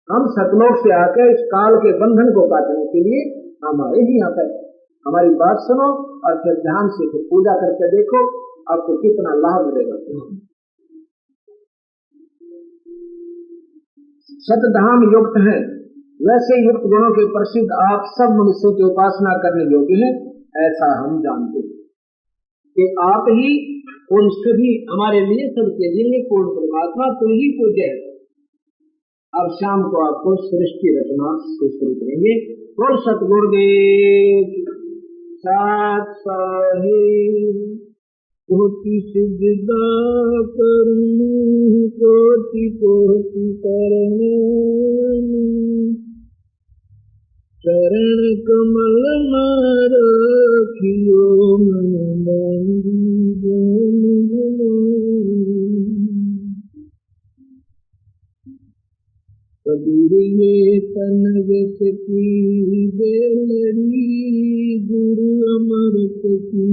हम सतलोक से आकर इस काल के बंधन को काटने के लिए हम आए ही यहाँ पर। हमारी बात सुनो और फिर ध्यान से फिर पूजा करके देखो, आपको कितना लाभ मिलेगा। सतधाम युक्त है, वैसे युक्त गुणों के प्रसिद्ध आप सब मनुष्यों की उपासना करने योग्य हैं, ऐसा हम जानते हैं कि आप ही उन सभी हमारे लिए सबके लिए पूर्ण परमात्मा तुम ही पूज्य है। अब शाम को आपको सृष्टि रचना से शुरू करेंगे। बोल सतगुरुदेव साथ साहिब, कोटि सिजदा करूं कोटि कोटि करने, चरण कमल में रखियो मन कबीर ये तन विष की बेलड़ी, गुरु अमृत की